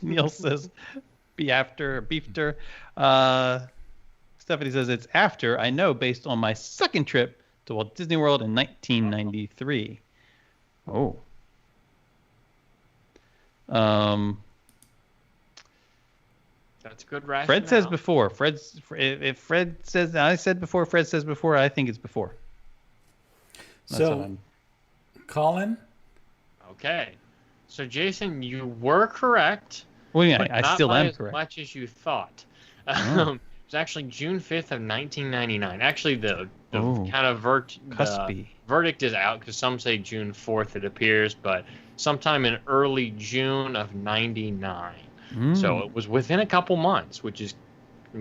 Neil says, be after, beefter. Stephanie says, it's after, I know, based on my second trip to Walt Disney World in 1993. Oh. That's good rationale. Fred says before. If Fred says, I said before, Fred says before, I think it's before. So, Colin? Okay. So, Jason, you were correct. Well, yeah, I still am correct. Not as much as you thought. It was actually June 5th of 1999. Actually, the kind of verdict is out because some say June 4th it appears, but sometime in early June of 99. So it was within a couple months, which is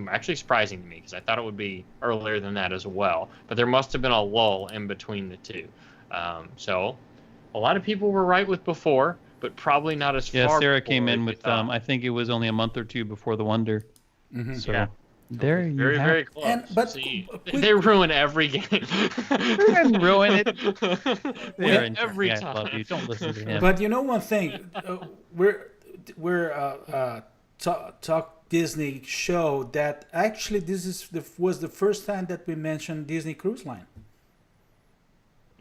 actually surprising to me because I thought it would be earlier than that as well. But there must have been a lull in between the two. So a lot of people were right with before, but probably not as far. Yeah, Sarah came in with, I think it was only a month or two before the Wonder. Mm-hmm. So yeah. There you very, have very close. They ruin every game. They didn't ruin it. Every time. I love you. Don't listen to him. But you know one thing, we're Talk Disney show that actually this was the first time that we mentioned Disney Cruise Line.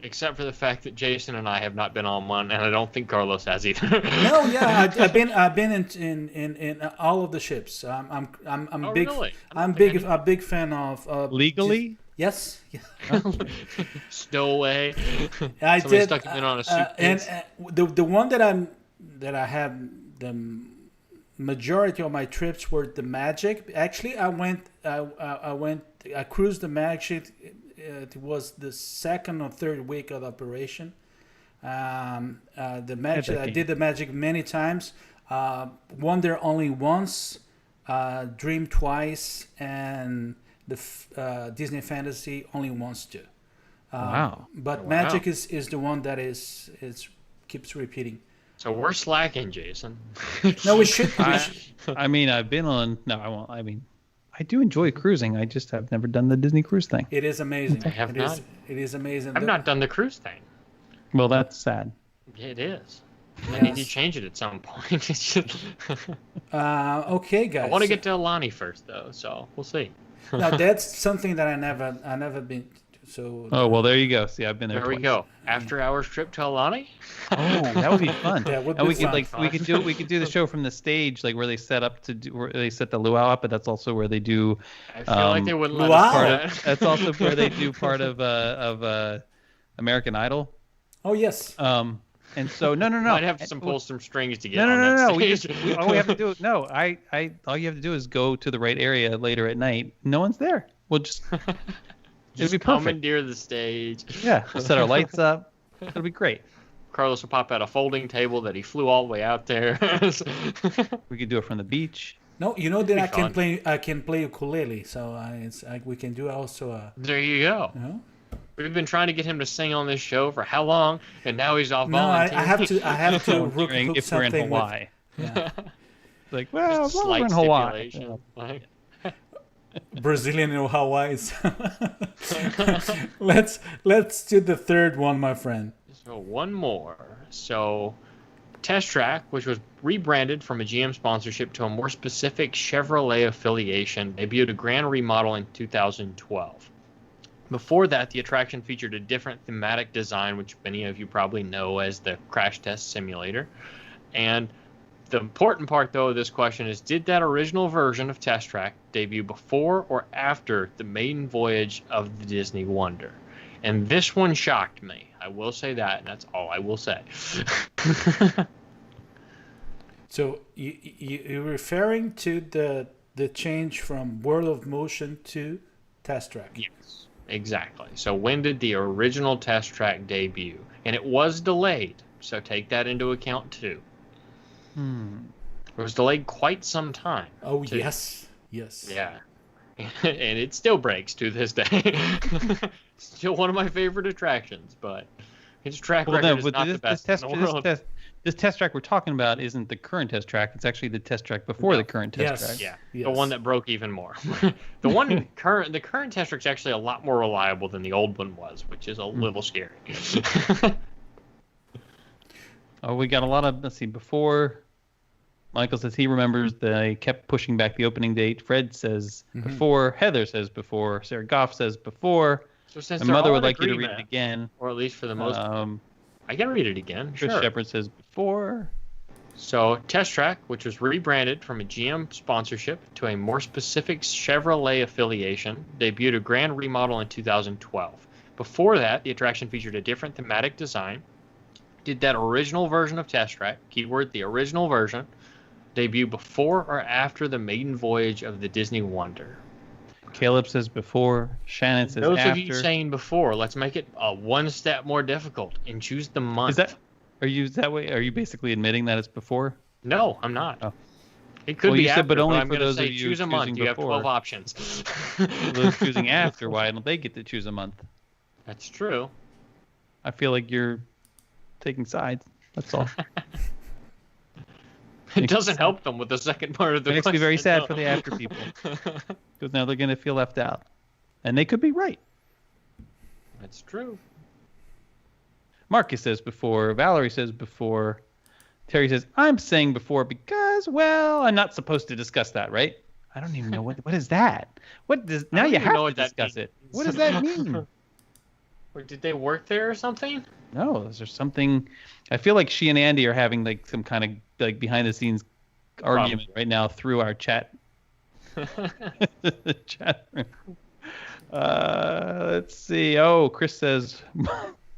Except for the fact that Jason and I have not been on one, and I don't think Carlos has either. No, yeah, I've been in all of the ships. I'm big. Really? I'm a big fan of legally. Yes. Stowaway. I Somebody did. Stuck him in on a suitcase. And the one that I have the majority of my trips were the Magic. Actually, I cruised the Magic. It was the second or third week of operation. The Magic. I did the Magic many times. Wonder only once. Dream twice, and the Disney Fantasy only once too. Wow! But Magic is the one that is keeps repeating. So we're slacking, Jason. No, we should. I mean, I've been on. No, I won't. I mean, I do enjoy cruising. I just have never done the Disney cruise thing. It is amazing. I have not. It is amazing. I've not done the cruise thing. Well, that's sad. It is. I need to change it at some point. Okay, guys. I want to get to Alani first, though, so we'll see. Now that's something that I never been. So. Oh well, there you go. See, I've been there. There we go. After hours trip to Alani. Oh, that would be fun. That would and be fun. We could do the show from the stage, like where they set the luau up, but that's also where they do. I feel like they wouldn't let us do that. That's also where they do part of American Idol. Oh yes. And so no. Might have to pull some strings to get no. We all we have to do all you have to do is go to the right area later at night. No one's there. We'll just it'll be perfect. Commandeer the stage. Yeah, we'll set our lights up. It'll be great. Carlos will pop out a folding table that he flew all the way out there. We could do it from the beach. No, you know that I can play ukulele, so we can do also. There you go. We've been trying to get him to sing on this show for how long, and now he's all volunteering. No, I have to hook if something we're in Hawaii. Yeah. Like, well, Just we're in Hawaii. Like, Brazilian in Hawaii. Let's do the third one, my friend. So one more. So Test Track, which was rebranded from a GM sponsorship to a more specific Chevrolet affiliation, debuted a grand remodel in 2012. Before that, the attraction featured a different thematic design, which many of you probably know as the Crash Test Simulator. And the important part, though, of this question is, did that original version of Test Track debut before or after the maiden voyage of the Disney Wonder? And this one shocked me. I will say that, and that's all I will say. So you're referring to the change from World of Motion to Test Track? Yes, exactly. So when did the original Test Track debut? And it was delayed, so take that into account too. It was delayed quite some time. Oh, too. yes. Yeah. And it still breaks to this day. Still one of my favorite attractions, but its track record is not the best in the world. This test track we're talking about isn't the current test track. It's actually the test track before the current test track. Yeah, Yes. the one that broke even more. The current test track is actually a lot more reliable than the old one was, which is a little scary. Oh, we got a lot of, let's see, before. Michael says he remembers they kept pushing back the opening date. Fred says before. Heather says before. Sarah Goff says before. So since My they're mother all would in like you to agreement, read it again. or at least for the most. I can read it again. Chris Sure. Shepard says before. So Test Track, which was rebranded from a GM sponsorship to a more specific Chevrolet affiliation, debuted a grand remodel in 2012. Before that, the attraction featured a different thematic design. Did that original version of Test Track, keyword the original version, debut before or after the maiden voyage of the Disney Wonder? Caleb says before. Shannon says Those after. of you saying before, let's make it one step more difficult and choose the month. Are you that way? Are you basically admitting that it's before? No, I'm not. Oh. It could Well, be you after, said, but only I'm for going to those say of you choose a month. choosing You have before. 12 options. Those choosing after, why don't they get to choose a month? That's true. I feel like you're taking sides. That's all. It doesn't help them with the second part of the It makes me question. very sad for the after people. Because now they're going to feel left out. And they could be right. That's true. Marcus says before. Valerie says before. Terry says, I'm saying before because, well, I'm not supposed to discuss that, right? I don't even know what is that. What does now you have to discuss it. What does that mean? Or did they work there or something? No, is there something? I feel like she and Andy are having like some kind of like behind the scenes argument right now through our chat. Chat room. Let's see. Oh, Chris says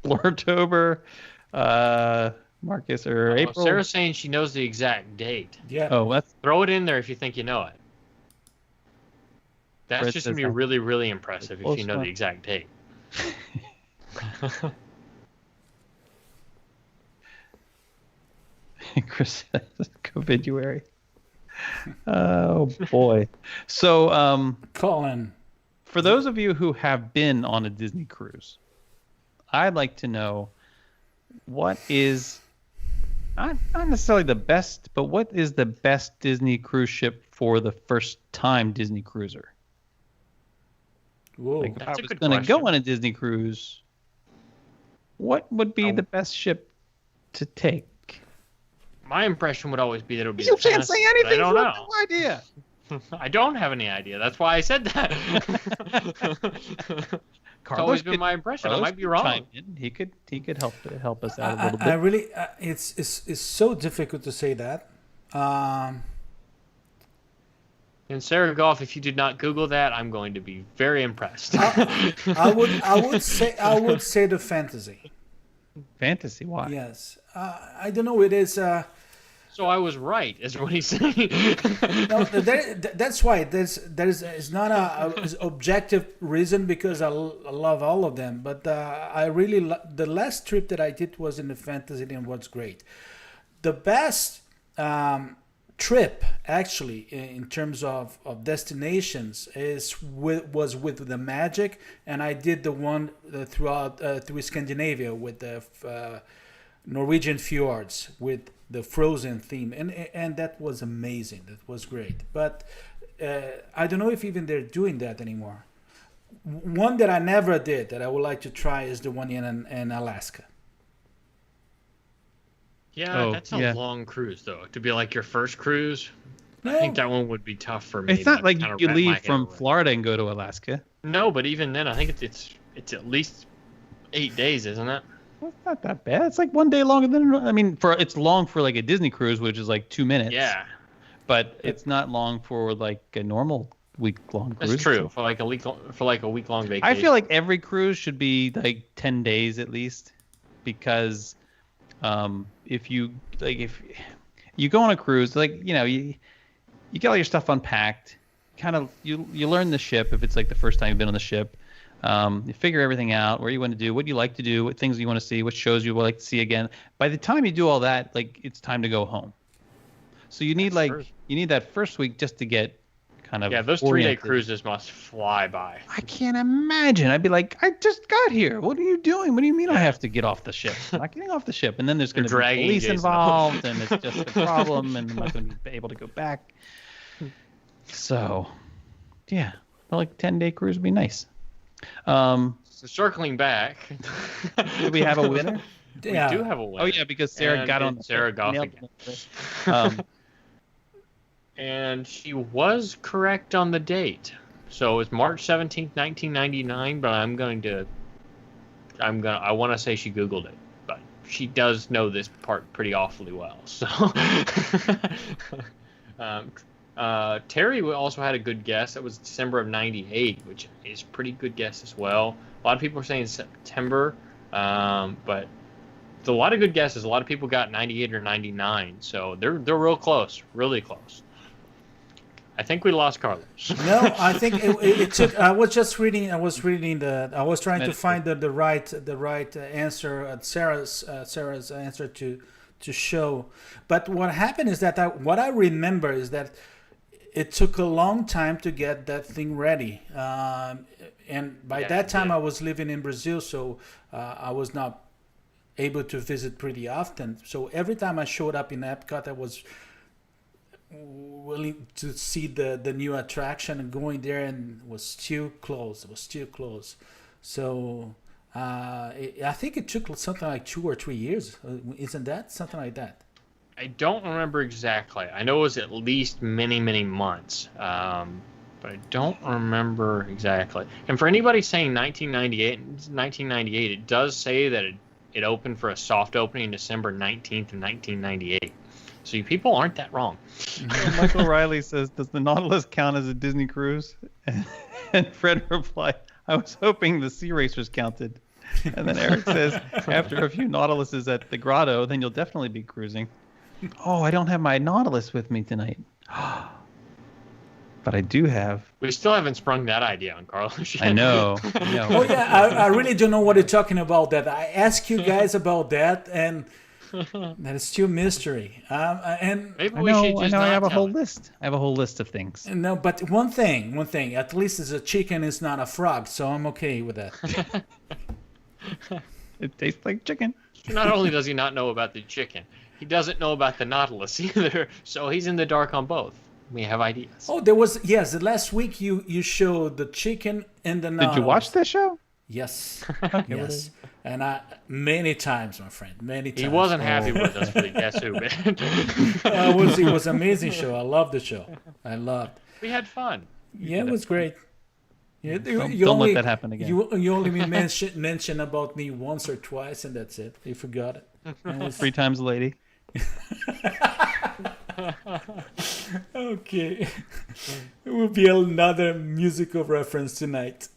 Flortober. Marcus or April. Sarah's saying she knows the exact date. Yeah. Oh, that's Throw it in there if you think you know it. That's Fred just says going to be really, really impressive if you know Close the exact date. Chris says Coviduary. Oh boy. So Collin. for those of you who have been on a Disney cruise, I'd like to know what is not necessarily the best, but what is the best Disney cruise ship for the first time Disney cruiser? Whoa. Like if That's I a was good going to question. go on a Disney cruise, what would be the best ship to take? My impression would always be that it would be You the can't fastest, say but anything. I don't You know. have no idea. I don't have any idea. That's why I said that. It's always been my impression. I might be wrong. chime in. He could help us out a little bit. I really, it's so difficult to say that. And Sarah Goff, if you did not Google that, I'm going to be very impressed. I would say the fantasy. Fantasy, why? Yes, I don't know. It is. So I was right, is what he's saying. No, that's why it's not a objective reason because I love all of them. But I really the last trip that I did was in the fantasy and was great. The best trip actually in terms of destinations was with the Magic, and I did the one through Scandinavia with the Norwegian fjords with the Frozen theme, and that was amazing. That was great. But I don't know if even they're doing that anymore. One that I never did that I would like to try is the one in Alaska. Yeah, that's a long cruise, though. To be like your first cruise, I think that one would be tough for me. It's not like kinda you wrap my leave head from around. Florida and go to Alaska. No, but even then, I think it's at least 8 days, isn't it? Well, it's not that bad. It's like 1 day longer than it's long for like a Disney cruise, which is like 2 minutes. Yeah. But it's not long for like a normal week-long cruise. That's true for like a week-long vacation. I feel like every cruise should be like 10 days at least, because if you go on a cruise, like you get all your stuff unpacked, kind of you learn the ship if it's like the first time you've been on the ship. You figure everything out, where you want to do, what you like to do, what things you want to see, what shows you would like to see again. By the time you do all that, like it's time to go home. So you need you need that first week just to get kind of those 3-day cruises must fly by. I can't imagine. I'd be like, I just got here. What are you doing? What do you mean I have to get off the ship? I'm not getting off the ship. And then there's going to be police involved, and it's just a problem, and I'm not going to be able to go back. So, yeah, like 10-day cruise would be nice. So circling back, do we have a winner? We do have a winner. Oh yeah, because Sarah got on. Sarah Goff again. And she was correct on the date. So it's March 17th, 1999. But I want to say she Googled it, but she does know this part pretty awfully well. So. Terry also had a good guess. That was December of 98, which is a pretty good guess as well. A lot of people are saying September, but it's a lot of good guesses. A lot of people got 98 or 99, so they're real close, really close. I think we lost Carlos. No, I think it took. I was trying to find the right answer. Sarah's answer to show. But what happened is that what I remember is that it took a long time to get that thing ready. And by that time, I was living in Brazil, so I was not able to visit pretty often. So every time I showed up in Epcot, I was willing to see the new attraction, and going there, and it was still closed. So I think it took something like 2 or 3 years. Isn't that something like that? I don't remember exactly. I know it was at least many, many months, but I don't remember exactly. And for anybody saying 1998, it does say that it opened for a soft opening December 19th of 1998. So you people aren't that wrong. Michael Riley says, does the Nautilus count as a Disney cruise? And Fred replied, I was hoping the Sea Racers counted. And then Eric says, after a few Nautiluses at the grotto, then you'll definitely be cruising. Oh, I don't have my Nautilus with me tonight. But I do have. We still haven't sprung that idea on Carlos yet. I know. Oh, yeah, I really don't know what you're talking about. That I asked you guys about that, and that is still mystery. And maybe we should just I have a whole list. I have a whole list of things. No, but one thing. At least it's a chicken, is not a frog, so I'm okay with that. It tastes like chicken. Not only does he not know about the chicken, he doesn't know about the Nautilus either. So he's in the dark on both. We have ideas. Oh, there was Last week you showed the chicken and the Nautilus. Did you watch this show? Yes, yes, and many times, my friend, many times. He wasn't happy with us for the Guess Who bit. It was an amazing show. I loved the show. We had fun. Yeah, it was great. Yeah, don't let that happen again. You only mention about me once or twice, and that's it. You forgot it. 3 times a lady. Okay. It will be another musical reference tonight.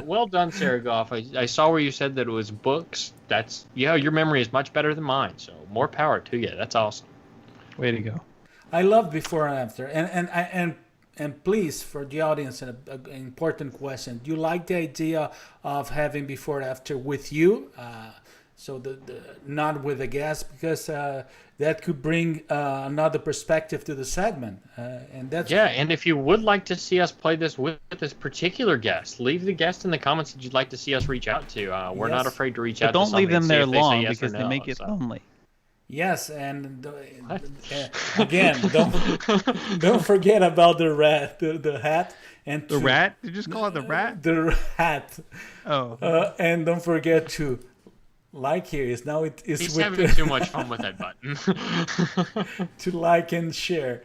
Well done, Sarah Goff. I saw where you said that it was books. Your memory is much better than mine, so more power to you. That's awesome. Way to go. I love Before and After. And please, for the audience, an important question. Do you like the idea of having Before and After with you? So not with a guest, because that could bring another perspective to the segment. And if you would like to see us play this with this particular guest, leave the guest in the comments that you'd like to see us reach out to. We're not afraid to reach out. But don't leave them there long, yes because no, they make it lonely. Yes, and again, don't forget about the rat, the hat, and the rat. Did you just call it the rat? The hat. Oh. And don't forget to like here. He's having too much fun with that button. To like and share.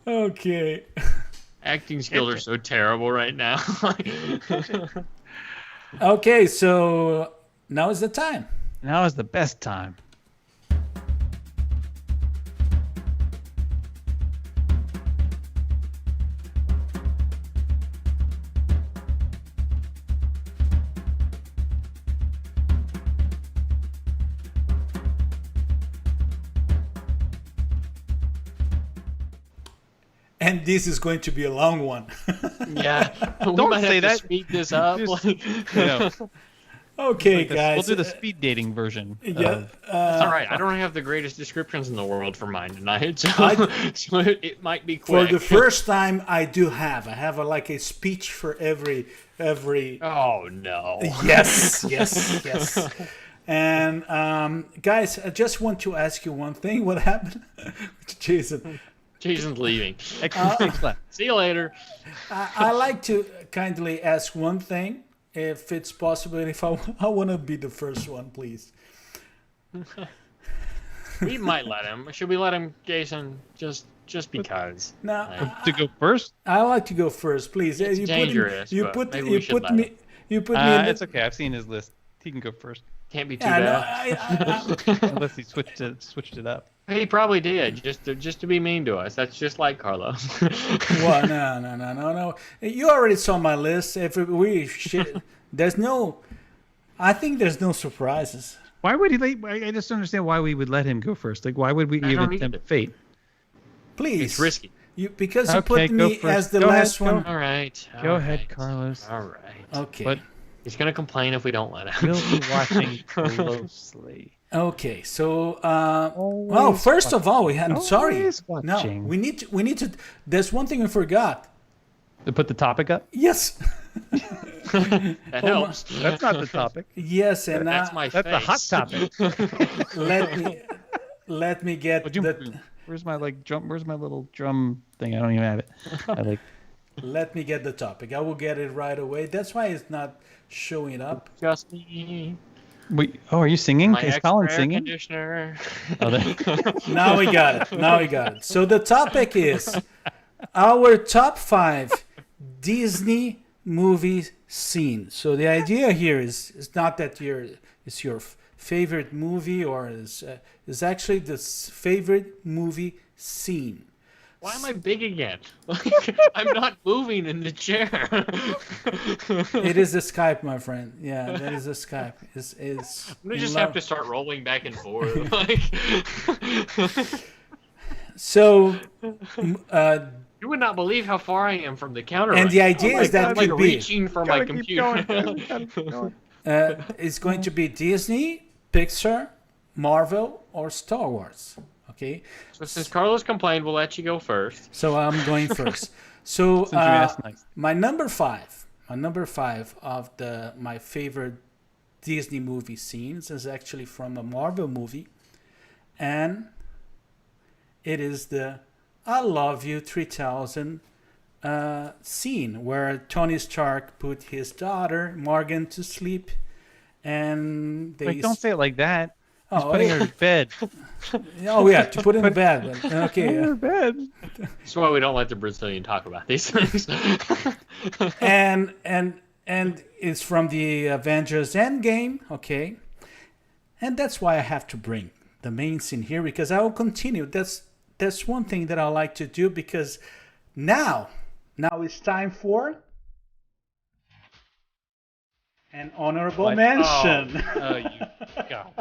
Okay. Acting skills are so terrible right now. Okay, so now is the time. Now is the best time. and this is going to be a long one. Yeah. We Don't might say have that. to speed this up. Just, you know, Okay, we'll guys. do the speed dating version. Yeah. It's all right. I don't have the greatest descriptions in the world for mine tonight, so, so it might be For quick. the first time, I have like a speech for every. Oh no. Yes. And guys, I just want to ask you one thing. What happened to Jason? Jason's leaving. Extra space left. See you later. I like to kindly ask one thing, if it's possible, and if I want to be the first one, please. We might let him. Should we let him, Jason? Just because. Now, To go first? I like to go first, please. It's dangerous, You but put maybe we should let me. him. You put me in. It's okay. I've seen his list. He can go first, Can't be too Yeah, no, bad. unless he switched it up. He probably did, just to be mean to us. That's just like Carlos. Well, no. You already saw my list. There's no. I think there's no surprises. Why would he? I just don't understand why we would let him go first. Like, why would we I don't even either. tempt fate? Please. It's risky. Because you Okay, put go me first. as the Go ahead, last one. All right. Go all ahead, right, Carlos. All right. Okay. But He's gonna complain if we don't let him. we'll be watching closely. Okay, so well, first of all, I'm sorry. Always No, watching. we need to. There's one thing we forgot. To put the topic up? Yes, That helps. That's not the topic. yes, and That's my That's face. a hot topic. let me get Where's my drum? Where's my little drum thing? I don't even have it. let me get the topic. I will get it right away. That's why it's not showing up. Just me. Wait. Oh, are you singing? My Is extra Colin air singing? conditioner. Oh, there- Now we got it. So the topic is our top 5 Disney movie scenes. So the idea here is not that it's your favorite movie or is actually the favorite movie scene. Why am I big again? I'm not moving in the chair. It is the Skype, my friend. Yeah, that is the Skype. I'm gonna just have to start rolling back and forth. So, You would not believe how far I am from the counter. and right the now. idea is that I'm like could be reaching for my computer. it's going to be Disney, Pixar, Marvel, or Star Wars. Okay, So since Carlos complained, we'll let you go first. so I'm going first. So Since you asked nice. my number five of my favorite Disney movie scenes is actually from a Marvel movie, and it is the "I Love You 3000" scene where Tony Stark put his daughter Morgan to sleep, and they Wait, don't say it like that. He's Oh, putting her to bed. oh yeah, to put in the bed. But, okay, Her bed. That's why we don't let the Brazilian talk about these things. and it's from the Avengers Endgame. Okay, and that's why I have to bring the main scene here because I will continue. That's one thing that I like to do because now it's time for an honorable What? mention. Oh, you God.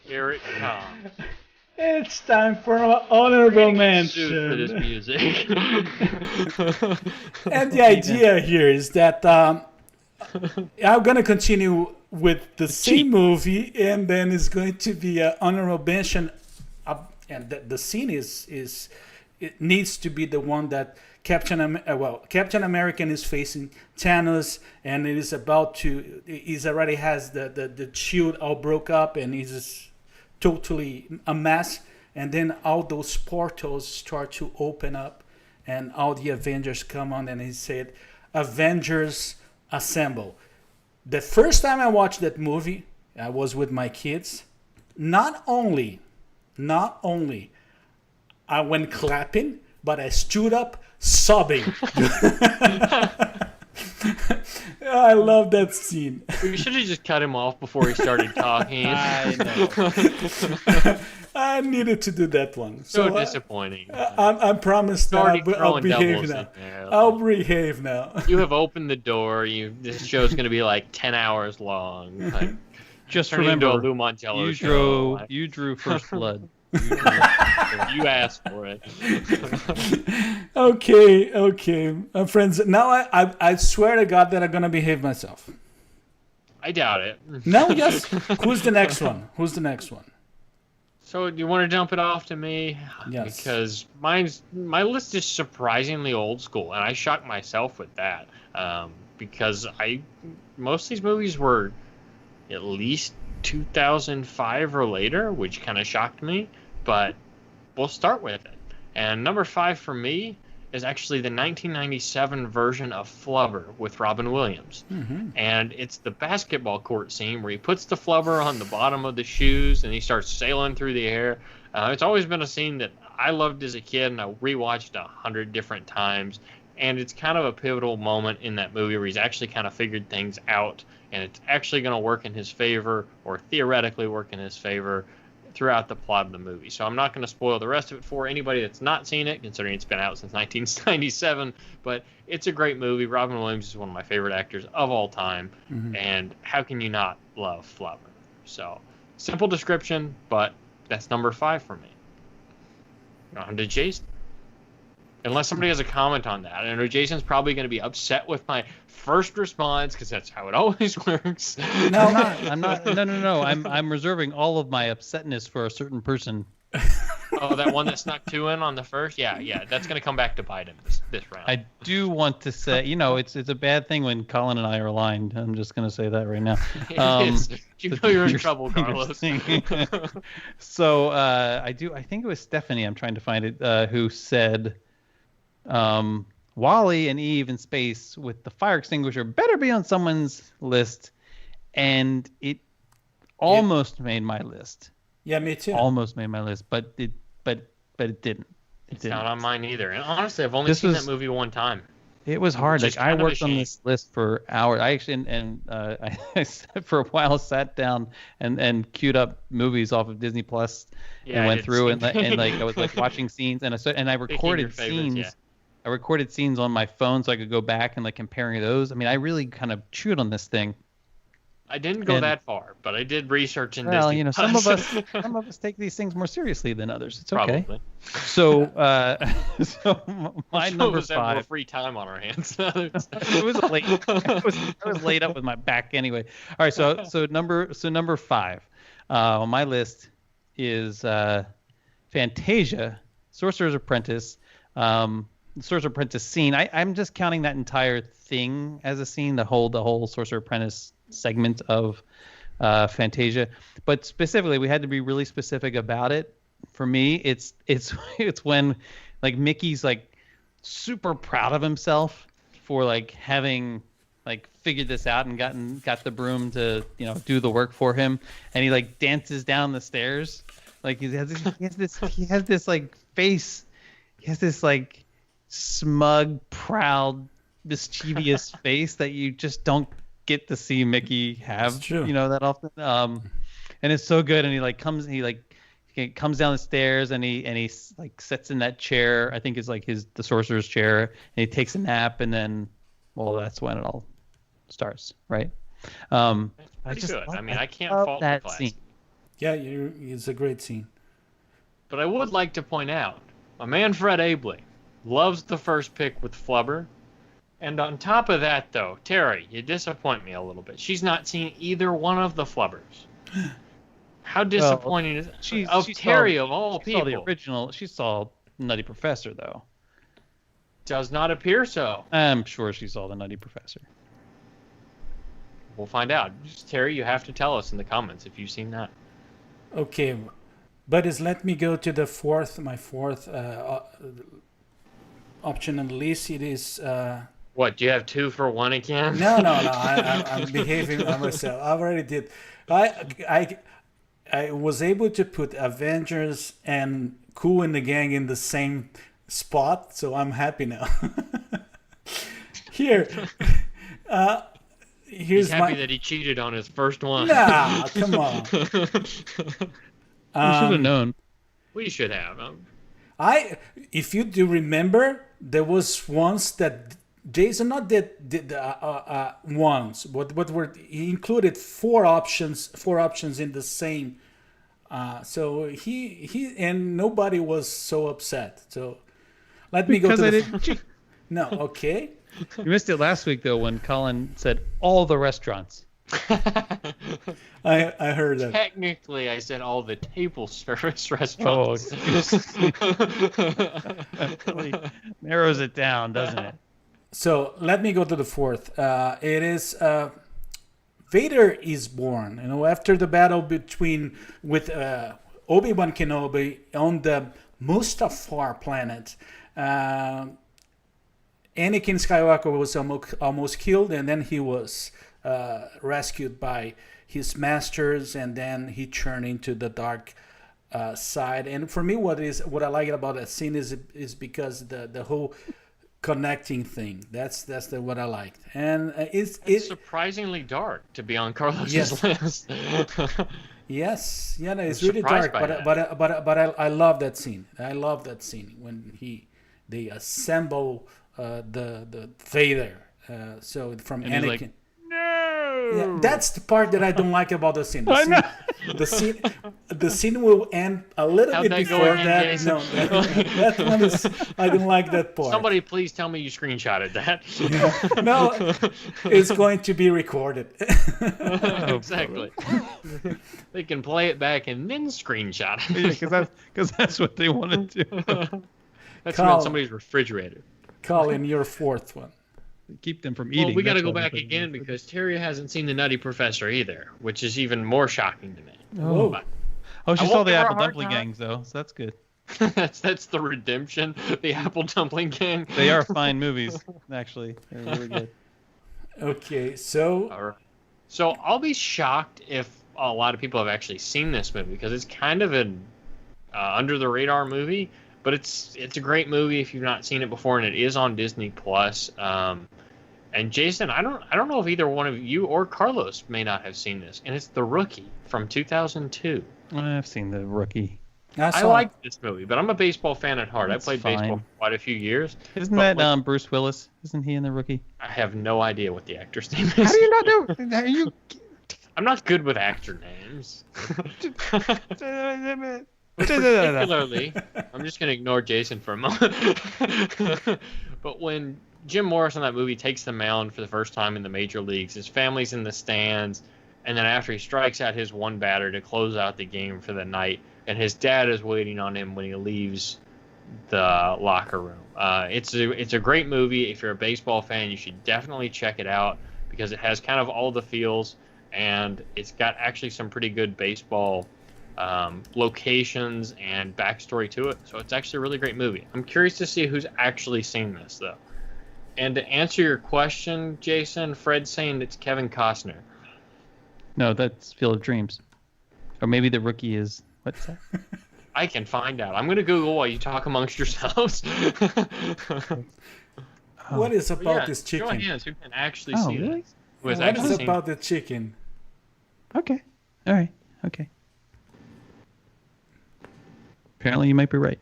Here it comes. It's time for an honorable Suit for this mention. music. And the idea here is that I'm gonna continue with the same movie, and then it's going to be an honorable mention. And the scene is it needs to be the one that Captain American is facing Thanos, and it is about to. He's already has the shield all broke up, and he's totally a mess. And then all those portals start to open up, and all the Avengers come on, and he said, "Avengers assemble." The first time I watched that movie, I was with my kids. Not only I went clapping, but I stood up sobbing. I love that scene. We should have just cut him off before he started talking. I know. I needed to do that one. So So disappointing. I promised that Already I'll throwing behave doubles now. in there. I'll behave now. You have opened the door. This show's going to be like 10 hours long. Like, Just turning into remember, a Lou Montello you show. drew first blood. You asked for it. Okay, friends. Now I swear to God that I'm gonna behave myself. I doubt it. No, yes. Who's the next one? So do you want to jump it off to me? Yes. Because my list is surprisingly old school, and I shocked myself with that. Because most of these movies were at least 2005 or later, which kind of shocked me. But we'll start with it. And number 5 for me is actually the 1997 version of Flubber with Robin Williams. Mm-hmm. And it's the basketball court scene where he puts the flubber on the bottom of the shoes and he starts sailing through the air. It's always been a scene that I loved as a kid, and I rewatched 100 different times. And it's kind of a pivotal moment in that movie where he's actually kind of figured things out, and it's actually going to work in his favor, or theoretically work in his favor, throughout the plot of the movie. So I'm not going to spoil the rest of it for anybody that's not seen it, considering it's been out since 1997. But it's a great movie. Robin Williams is one of my favorite actors of all time. Mm-hmm. And how can you not love Flubber? So, simple description, but that's number 5 for me. On to Jason. Unless somebody has a comment on that. I know Jason's probably going to be upset with my first response, because that's how it always works. No, I'm not. No. I'm reserving all of my upsetness for a certain person. Oh, that one that snuck 2 in on the first? Yeah. That's going to come back to bite him this round. I do want to say, it's a bad thing when Colin and I are aligned. I'm just going to say that right now. It is. You know you're in trouble, Carlos. So I think it was Stephanie, I'm trying to find it, who said, Wally and Eve in space with the fire extinguisher better be on someone's list, and it almost made my list. Yeah, me too. Almost made my list, but it didn't. It's not on mine either. And honestly, I've only seen that movie one time. It was hard. Like, I worked on this list for hours. I actually I for a while sat down and queued up movies off of Disney Plus and went through and like I was like watching scenes, and I recorded scenes. Yeah. I recorded scenes on my phone so I could go back and like comparing those. I mean, I really kind of chewed on this thing. I didn't go that far, but I did research in Disney. Well, some of us take these things more seriously than others. It's okay. Probably. So, my number 5. More free time on our hands. It was late. I was laid up with my back anyway. All right. So number 5 on my list is Fantasia, Sorcerer's Apprentice. Sorcerer's Apprentice scene. I'm just counting that entire thing as a scene, the whole Sorcerer's Apprentice segment of Fantasia. But specifically, we had to be really specific about it. For me, it's when like Mickey's like super proud of himself for like having like figured this out and got the broom to do the work for him, and he like dances down the stairs. Like he has this like face. He has this like smug, proud, mischievous face that you just don't get to see Mickey have, that often. And it's so good. And he comes down the stairs and he like sits in that chair. I think it's like the sorcerer's chair, and he takes a nap, and then, well, that's when it all starts, right? Pretty good. I mean, I can't fault that the class. Scene. Yeah, it's a great scene. But I would like to point out, my man Fred Abley loves the first pick with Flubber. And on top of that, though, Terry, you disappoint me a little bit. She's not seen either one of the Flubbers. How disappointing is it? Terry, of all people. She saw the original. She saw Nutty Professor, though. Does not appear so. I'm sure she saw the Nutty Professor. We'll find out. Terry, you have to tell us in the comments if you've seen that. Okay, buddies, let me go to my fourth option on the list. It is... What, do you have 2 for 1 again? No. I'm behaving on myself. I already did. I was able to put Avengers and Kool and the Gang in the same spot, so I'm happy now. Here's He's happy that he cheated on his first one. Nah, come on. We should have known. We should have. If you do remember, there was once that Jason not did once. What were he included 4 options in the same So he and nobody was so upset. So let me go Because to I the didn't cheat. no. Okay. You missed it last week though when Colin said all the restaurants. I heard that. Technically, I said all the table service Oh, restaurants. really narrows it down, doesn't it? So let me go to the fourth. It is Vader is born. You know, after the battle with Obi-Wan Kenobi on the Mustafar planet. Anakin Skywalker was almost killed, and then he was rescued by his masters, and then he turned into the dark side. And for me, what I like about that scene is because the whole connecting thing. That's what I liked, and it's surprisingly dark to be on Carlos's Yes. list. Yes, yeah, no, it's I'm really surprised dark, by but I love that scene. I love that scene when they assemble the Vader. So from And he's Anakin. like, Yeah, that's the part that I don't like about the scene. The scene will end a little How'd bit that go before again, that. Jason? No, that one is. I don't like that part. Somebody please tell me you screenshotted that. No, it's going to be recorded. Exactly. They can play it back and then screenshot it. because that's what they want to do. That's Colin. on somebody's refrigerator. Colin, your fourth one. Keep them from eating. Well, we got to That's go why they back put it in again the because Terry hasn't seen The Nutty Professor either, which is even more shocking to me. Whoa. But Oh, she I saw won't the give her a Apple hard Dumpling time. Gangs though, so that's good. that's the redemption. The Apple Dumpling Gang. They are fine movies, actually. They're really good. Okay, so All right. So I'll be shocked if a lot of people have actually seen this movie because it's kind of an under the radar movie, but it's a great movie if you've not seen it before, and it is on Disney Plus. And Jason, I don't know if either one of you or Carlos may not have seen this, and it's The Rookie from 2002. I've seen The Rookie. I like this movie, but I'm a baseball fan at heart. It's I played fine. baseball for quite a few years. Isn't But that when- Bruce Willis? Isn't he in The Rookie? I have no idea what the actor's name How is. do you not know? Are you? I'm not good with actor names. Particularly, I'm just going to ignore Jason for a moment. But when Jim Morris in that movie takes the mound for the first time in the major leagues, his family's in the stands, and then after he strikes out his one batter to close out the game for the night, and his dad is waiting on him when he leaves the locker room. It's a great movie. If you're a baseball fan, you should definitely check it out because it has kind of all the feels, and it's got actually some pretty good baseball locations and backstory to it. So it's actually a really great movie. I'm curious to see who's actually seen this, though. And to answer your question, Jason, Fred's saying it's Kevin Costner. No, that's Field of Dreams. Or maybe The Rookie is... What's that? I can find out. I'm going to Google while you talk amongst yourselves. what is But about yeah, this show of chicken? hands, who can actually Oh, see really? this? Who has What actually is seen about the chicken? Okay. All right. Okay. Apparently you might be right.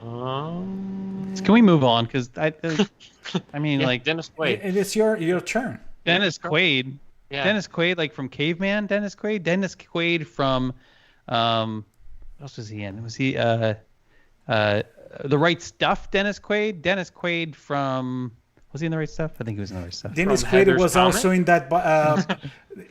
Can we move on? Because I mean, yeah, like Dennis Quaid. It is your turn. Dennis Quaid. Yeah. Dennis Quaid, like from Caveman. Dennis Quaid from, what else was he in? Was he The Right Stuff? Dennis Quaid from. Was he in The Right Stuff? I think he was in The Right Stuff. Dennis From Quaid Heather's was Comic? also in that.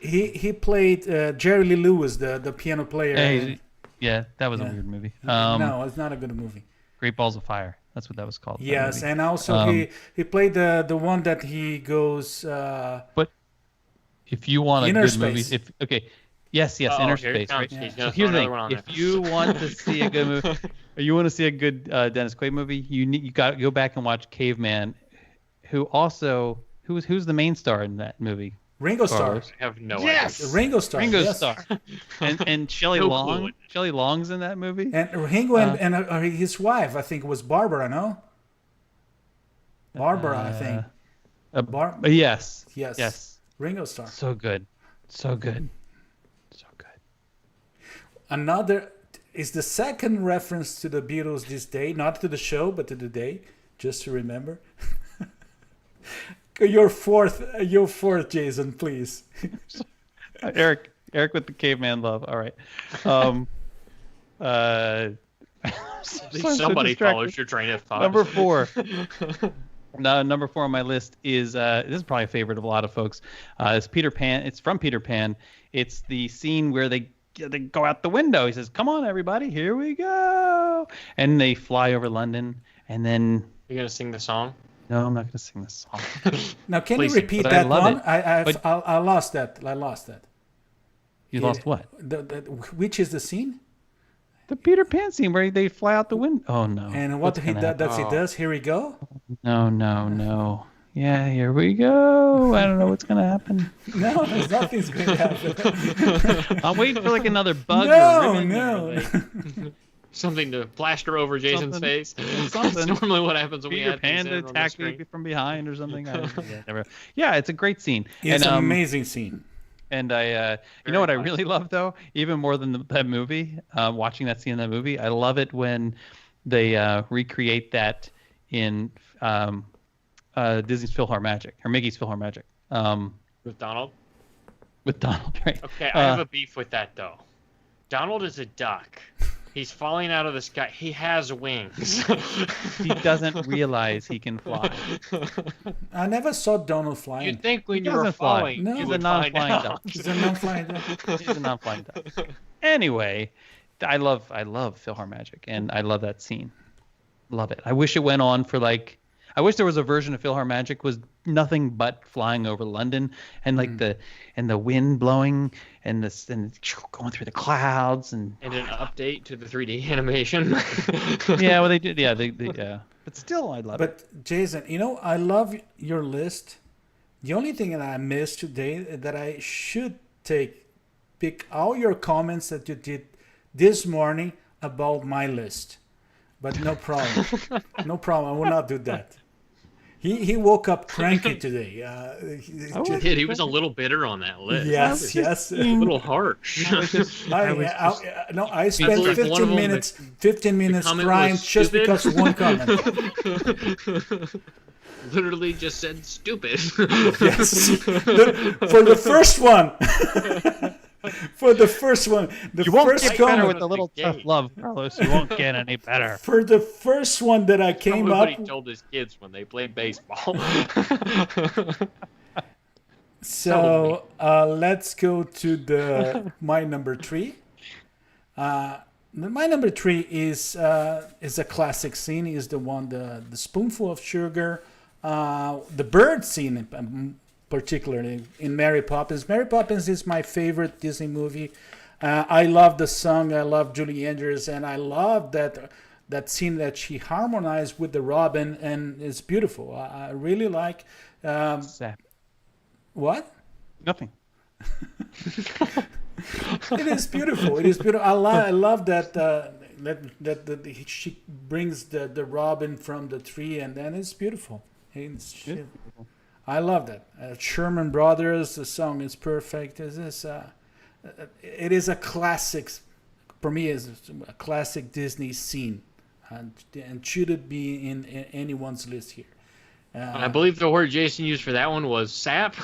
He played Jerry Lee Lewis, the piano player. Hey, yeah, that was a Yeah. weird movie. No, it's not a good movie. Great Balls of Fire. That's what that was called. that Yes, movie. and also he played the one that he goes. But if you want a Inner good Space. movie, yes, Oh, Inner here it Space. Right? comes. He's So gonna here's throw the another one on thing: if there. you want to see a good movie, or you want to see a good Dennis Quaid movie, you got to go back and watch Caveman, who's the main star in that movie? Ringo Starr. Carlos. I have no Ringo Starr. Ringo yes. Starr, and Shelley No Long. clue. Shelley Long's in that movie. And Ringo and his wife, I think it was Barbara, no? Barbara, I think. Yes. Yes. Ringo Starr. So good. Another is the second reference to the Beatles this day, not to the show, but to the day, just to remember. Your fourth, Jason, please. Eric, Eric with the caveman love. All right. Somebody follows your train of thought. Number 4. No, number 4 on my list is this is probably a favorite of a lot of folks. It's Peter Pan. It's from Peter Pan. It's the scene where they go out the window. He says, "Come on, everybody, here we go," and they fly over London. And then you're gonna sing the song? No, I'm not gonna sing this song. Now, can Please, you repeat but that I love one? it. I lost that. I lost that. You lost what? Which is the scene? The Peter Pan scene where they fly out the window. Oh no! And what he does? Here we go. No. Yeah, here we go. I don't know what's gonna happen. No, there's nothing's going to happen. I'm waiting for like another bug No, or ribbon no. or, like, Something to plaster over Jason's face. Something. That's normally what happens when we Peter have Pan things to in on the attack me screen. from behind or something. Yeah, it's a great scene. It's and, an amazing scene. And I, you know what I really love though, even more than that movie, watching that scene in that movie, I love it when they recreate that in Disney's PhilharMagic or Mickey's PhilharMagic. With Donald? With Donald, right? Okay, I have a beef with that though. Donald is a duck. He's falling out of the sky. He has wings. He doesn't realize he can fly. I never saw Donald flying. You'd think when He you were doesn't fly. falling, No. you He's a would find non-flying out. duck. He's a non-flying duck. He's a non-flying duck. Anyway, I love PhilharMagic, and I love that scene. Love it. I wish it went on for like. I wish there was a version of PhilharMagic was nothing but flying over London and like the wind blowing and going through the clouds and And an update to the 3D animation. yeah, well they did yeah. But still, I love it. But Jason, I love your list. The only thing that I missed today that I should pick all your comments that you did this morning about my list. But no problem. No problem. I will not do that. He woke up cranky today. He did. He was a little bitter on that list. Yes. A little harsh. I spent Like one of 15 them, minutes comment crying was just stupid. because of one comment. Literally just said stupid. Yes. For the first one. For the first one. You won't first get comment. better with a little tough love, Carlos. You won't get any better. For the first one that I came Probably up what he told his kids when they played baseball. So let's go to my number 3. My number 3 is a classic scene. Is the one the spoonful of sugar, the bird scene, particularly in Mary Poppins. Mary Poppins is my favorite Disney movie. I love the song. I love Julie Andrews, and I love that scene that she harmonized with the robin, and it's beautiful. I really like. Sad. What? Nothing. It is beautiful. It is beautiful. I love that she brings the robin from the tree, and then it's beautiful. I love that. Sherman Brothers. The song is perfect. It is a classic. For me, is a classic Disney scene, and should it be in anyone's list here? I believe the word Jason used for that one was sap.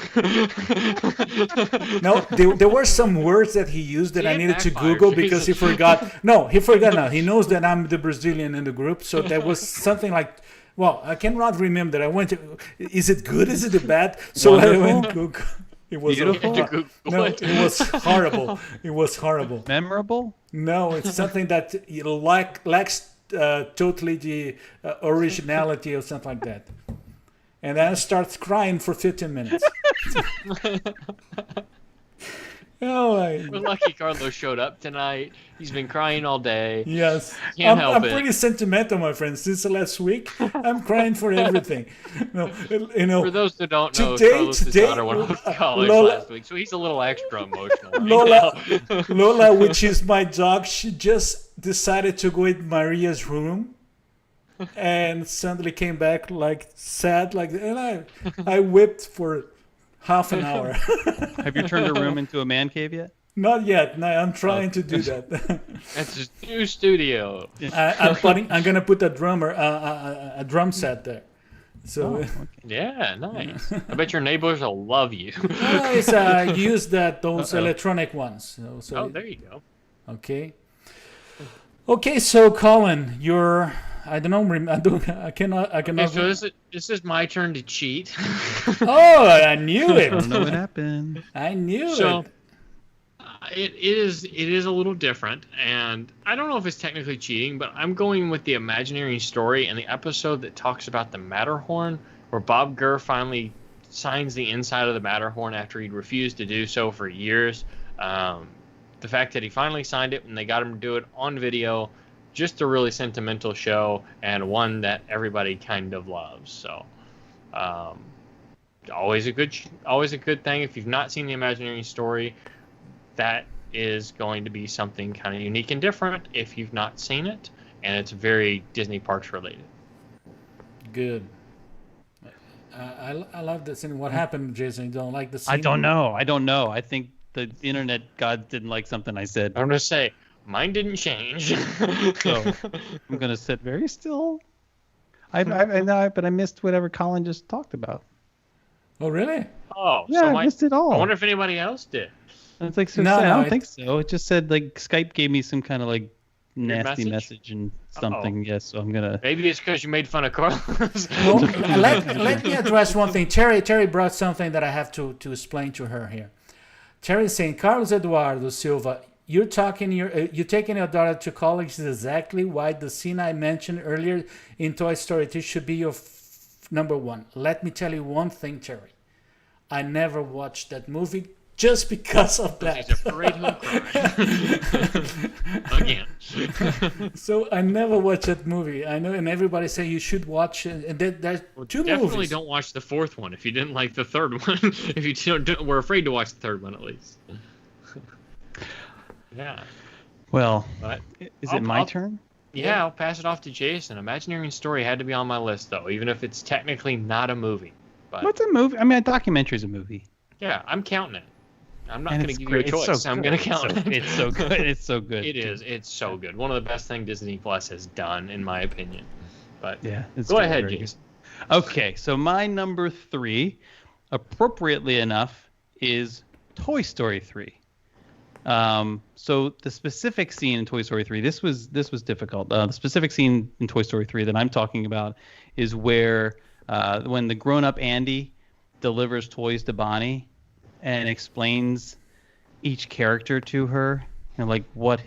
No, there were some words that he used that I needed to backfired, Google because he Jesus. forgot. No, he forgot now. He knows that I'm the Brazilian in the group, so there was something like, well, I cannot remember that. I went to, is it good? Is it bad? So I went to Google. It was Beautiful. no, it was horrible. It was horrible. Memorable? No, it's something that lacks totally the originality or something like that. And then I starts crying for 15 minutes. We're lucky Carlos showed up tonight. He's been crying all day. Yes. Can't help I'm it. pretty sentimental, my friends. Since the last week, I'm crying for everything. For those that don't know, Today- Carlos' daughter went off to college Lola- last week, so he's a little extra emotional. right Lola, now. Lola, which is my dog, she just decided to go in Maria's room and suddenly came back like sad, and I whipped for half an hour. Have you turned a room into a man cave yet? Not yet. No, I'm trying to do that. That's his new studio. I'm gonna put a drum set there. So okay. Yeah, nice. I bet your neighbors will love you. it's use those electronic ones. So There you go. okay. Okay, so Colin, you're I don't know. I cannot. Okay, so this is my turn to cheat. Oh, I knew I it. don't know what happened. I knew So, it. It is a little different, and I don't know if it's technically cheating, but I'm going with the Imaginary story and the episode that talks about the Matterhorn, where Bob Gurr finally signs the inside of the Matterhorn after he'd refused to do so for years. The fact that he finally signed it and they got him to do it on video, just a really sentimental show and one that everybody kind of loves. So, always a good thing. If you've not seen the Imaginary story, that is going to be something kind of unique and different if you've not seen it, and it's very Disney Parks related. Good. I love this. And what happened, Jason? You don't like the scene? I don't know. I think the internet gods didn't like something I said. I'm going to say, mine didn't change. So I'm going to sit very still. I know, but I missed whatever Colin just talked about. Oh, really? Oh, Yeah, so I missed it all. I wonder if anybody else did. It's like, so No, sad. no, I don't it- think so. It just said like Skype gave me some kind of like nasty message? message and something. Yes, so I'm gonna. Maybe it's because you made fun of Carlos. Well, let me address one thing. Terry brought something that I have to explain to her here. Terry's saying, Carlos Eduardo Silva, you're taking your daughter to college is exactly why the scene I mentioned earlier in Toy Story 2 should be your number one. Let me tell you one thing, Terry. I never watched that movie just because of that. He's afraid he'll cry. Again. So I never watched that movie. I know, and everybody say you should watch it. And there's two Definitely movies. don't watch the fourth one if you didn't like the third one. If you were afraid to watch the third one, at least. Yeah. Well, But is it my turn? Yeah, I'll pass it off to Jason. Imagineering story had to be on my list, though, even if it's technically not a movie. But What's a movie? I mean, a documentary is a movie. yeah, I'm counting it. I'm not And going to it's give you a great. It's choice. so I'm good. going to count it. It's so good. It's so good. It is. It's so good. One of the best things Disney Plus has done, in my opinion. But Yeah. It's go good, ahead, very good. Jason. Okay, so my number 3, appropriately enough, is Toy Story 3. So the specific scene in Toy Story 3, this was difficult. The specific scene in Toy Story 3 that I'm talking about is where when the grown-up Andy delivers toys to Bonnie and explains each character to her, you know, like what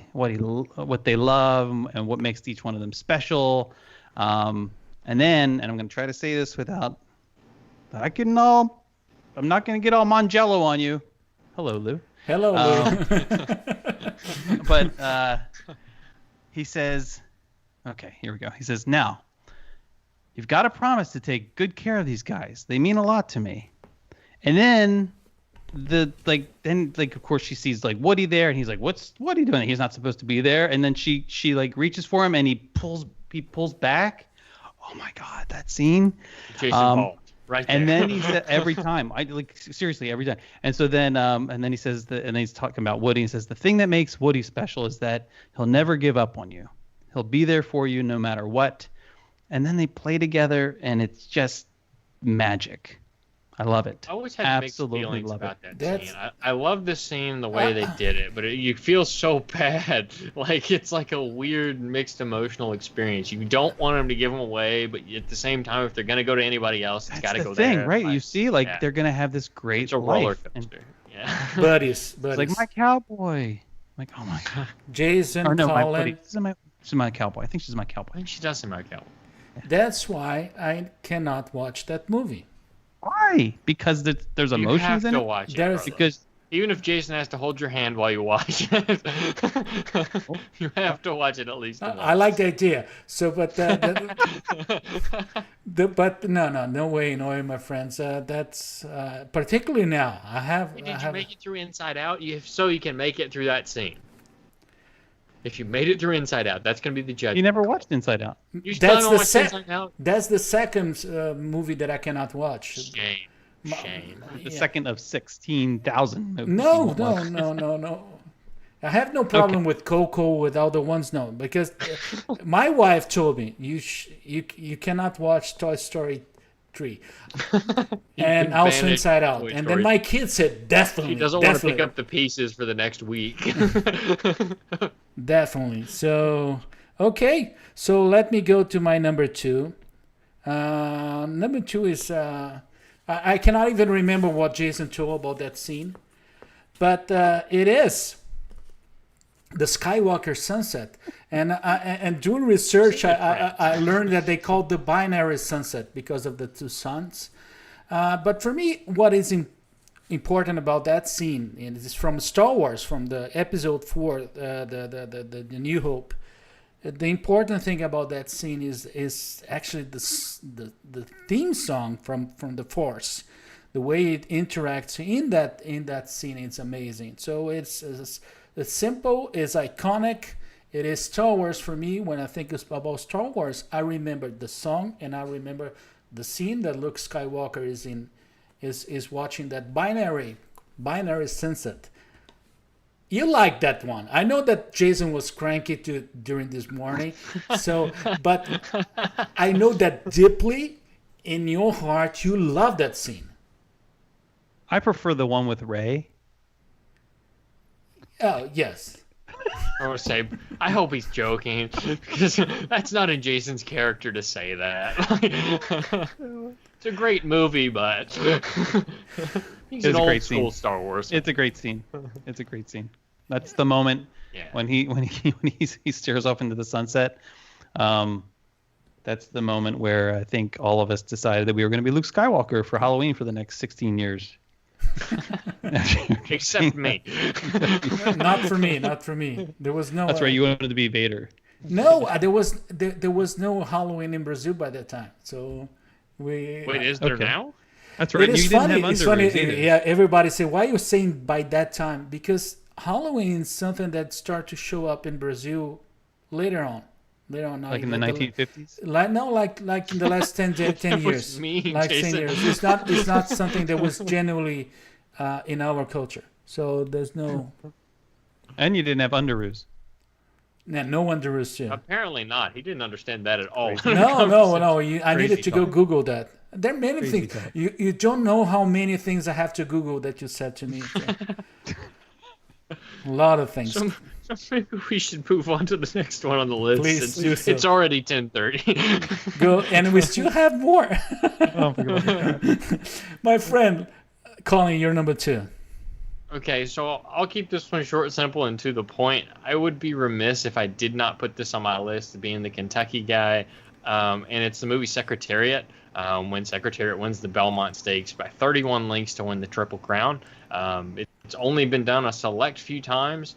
they love and what makes each one of them special. And I'm going to try to say this without I'm not going to get all Mangello on you. Hello, Lou. Hello, Lou. But he says, okay, here we go. He says, now, you've got to promise to take good care of these guys. They mean a lot to me. And then of course she sees like Woody there, and he's like, what's Woody doing? He's not supposed to be there. And then she like reaches for him, and he pulls back. Oh my God, that scene. Jason Paul. Right there. And then he said every time, seriously every time. And so then and then he says and then he's talking about Woody. He says the thing that makes Woody special is that he'll never give up on you. He'll be there for you no matter what. And then they play together, and it's just magic. I love it. I always had Absolutely mixed feelings love about it. that scene. I love the scene, the way they did it, but you feel so bad. Like, it's like a weird mixed emotional experience. You don't want them to give them away, but at the same time, if they're going to go to anybody else, it's got to That's go the thing, there. right? Like, You see, like yeah. they're gonna have this great It's a roller life. And coaster. Yeah. buddies. it's like my cowboy. I'm like, oh my God. Jason, Or no, my Colin. buddy. This is my cowboy. I think she's my I cowboy. think she does seem like that. That's why I cannot watch that movie. Why? Because there's You emotions have in to it. watch it. There's- Carlos. Because even if Jason has to hold your hand while you watch it, you have to watch it at least once. I like the idea. So, but but no way, my friends. That's particularly now. Did you make it through Inside Out? So you can make it through that scene. If you made it through Inside Out, that's going to be the judge. you never watched Inside Out. You still That's haven't the watched Inside Out? That's the second movie that I cannot watch. Shame. The second of 16,000 movies. No. you won't watch. I have no problem with Coco, with other ones, no, because my wife told me you cannot watch Toy Story 3. You And can also ban it, Inside Out. Toy And Story. then my kid said, definitely. He doesn't want to definitely, pick up the pieces for the next week. Definitely. So, okay. So let me go to my number 2. Number 2 is, I cannot even remember what Jason told about that scene. But it is the Skywalker sunset. And doing research, I learned that they called the binary sunset because of the 2 suns. But for me, what is important about that scene, and it's from Star Wars, from the Episode 4, the New Hope. The important thing about that scene is actually the theme song from the Force. The way it interacts in that scene is amazing. So it's simple, it's iconic. It is Star Wars for me. When I think about Star Wars, I remember the song and I remember the scene that Luke Skywalker is watching that binary sunset. You like that one. I know that Jason was cranky during this morning. So, but I know that deeply in your heart you love that scene. I prefer the one with Rey. Oh, yes. I would say, I hope he's joking, because that's not in Jason's character to say that. It's a great movie, but he's an old school Star Wars. It's a great scene. It's a great scene. That's the moment when he stares off into the sunset. That's the moment where I think all of us decided that we were going to be Luke Skywalker for Halloween for the next 16 years. Except me. Not for me. There was no. That's right. You wanted to be Vader. No, there was no Halloween in Brazil by that time. So we. Wait, is there now? That's right. It is you funny. Didn't have It's funny. either. Yeah, everybody say, why are you saying by that time? Because Halloween is something that started to show up in Brazil later on. Like in the 1950s? Like in the last 10 years. Was mean, like 10 Jason. years. It's not something that was genuinely in our culture. So there's no. And you didn't have underoos. No one understood. Apparently not. He didn't understand that at all. No. I needed to go talk. Google that. There are many things. You don't know how many things I have to Google that you said to me. So. A lot of things. So maybe we should move on to the next one on the list. Please do so. It's already 10:30. Go, and we still have more. Oh, my God. My friend, Collin, you're number 2. Okay, so I'll keep this one short, simple, and to the point. I would be remiss if I did not put this on my list, being the Kentucky guy, and it's the movie Secretariat. When Secretariat wins the Belmont Stakes by 31 lengths to win the Triple Crown. It's only been done a select few times.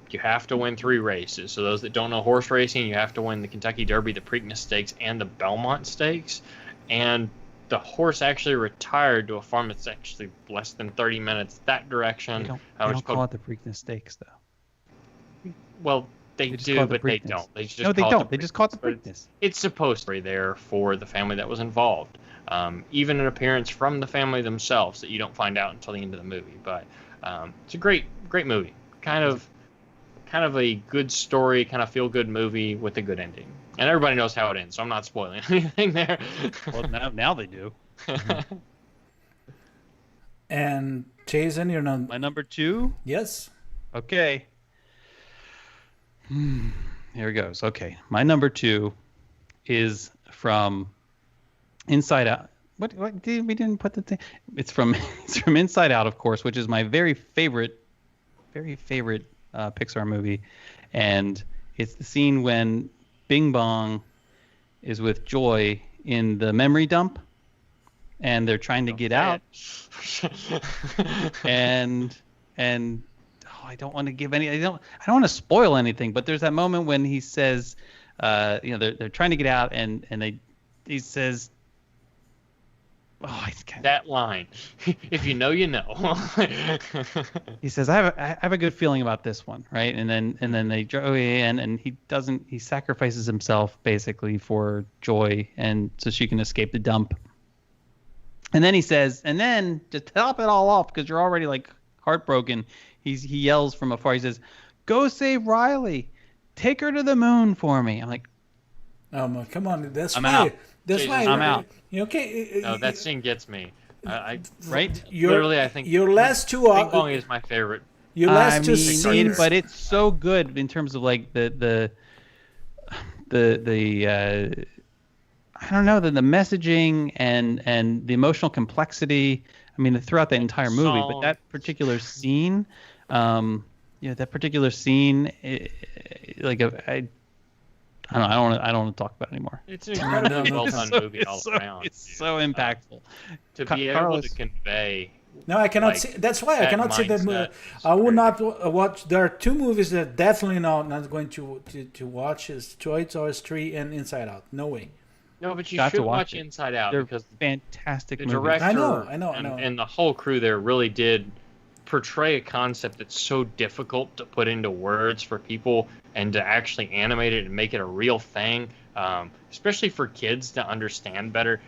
You have to win 3 races. So those that don't know horse racing, you have to win the Kentucky Derby, the Preakness Stakes, and the Belmont Stakes. And the horse actually retired to a farm that's actually less than 30 minutes that direction. They don't call it the Preakness Stakes, though. Well, they do, but they don't. They just no, they call don't. It They just call it the Preakness. Preakness. It's supposed to be there for the family that was involved. Even an appearance from the family themselves that you don't find out until the end of the movie. But it's a great movie. Kind of a good story, kind of feel-good movie with a good ending. And everybody knows how it ends, so I'm not spoiling anything there. Well, now they do. And Jason, you're not. My number 2? Yes. Okay. Here it goes. Okay. My number 2 is from Inside Out. What we didn't put the thing. It's from Inside Out, of course, which is my very favorite Pixar movie, and it's the scene when Bing Bong is with Joy in the memory dump, and they're trying to get out. and I don't want to give any. I don't want to spoil anything, but there's that moment when he says, they're trying to get out, and he says. Oh, that line. If you know, you know. He says, I have a good feeling about this one, right? And then they go in, and he sacrifices himself basically for Joy, and so she can escape the dump. And then he says, and then to top it all off, because you're already like heartbroken, he yells from afar. He says, "Go save Riley. Take her to the moon for me." I'm like, Come on, that's I'm why. out. That's why. I'm out. Okay. No, that scene gets me. Right? Literally, I think your last two Ping Pong is my favorite. Your last two scenes, but it's so good in terms of like the I don't know, the messaging and the emotional complexity. I mean, throughout the entire movie, but that particular scene, that particular scene, I don't want to talk about it anymore. It's an incredibly well done movie all around. It's so impactful To be able to convey. No, I cannot see. That's why I cannot see that movie. I would not watch. There are two movies that definitely not going to watch: is Toy Story 3 and Inside Out. No way. No, but you should watch Inside Out. They're because fantastic the movies. director I know. And the whole crew there really did portray a concept that's so difficult to put into words for people and to actually animate it and make it a real thing, especially for kids to understand better.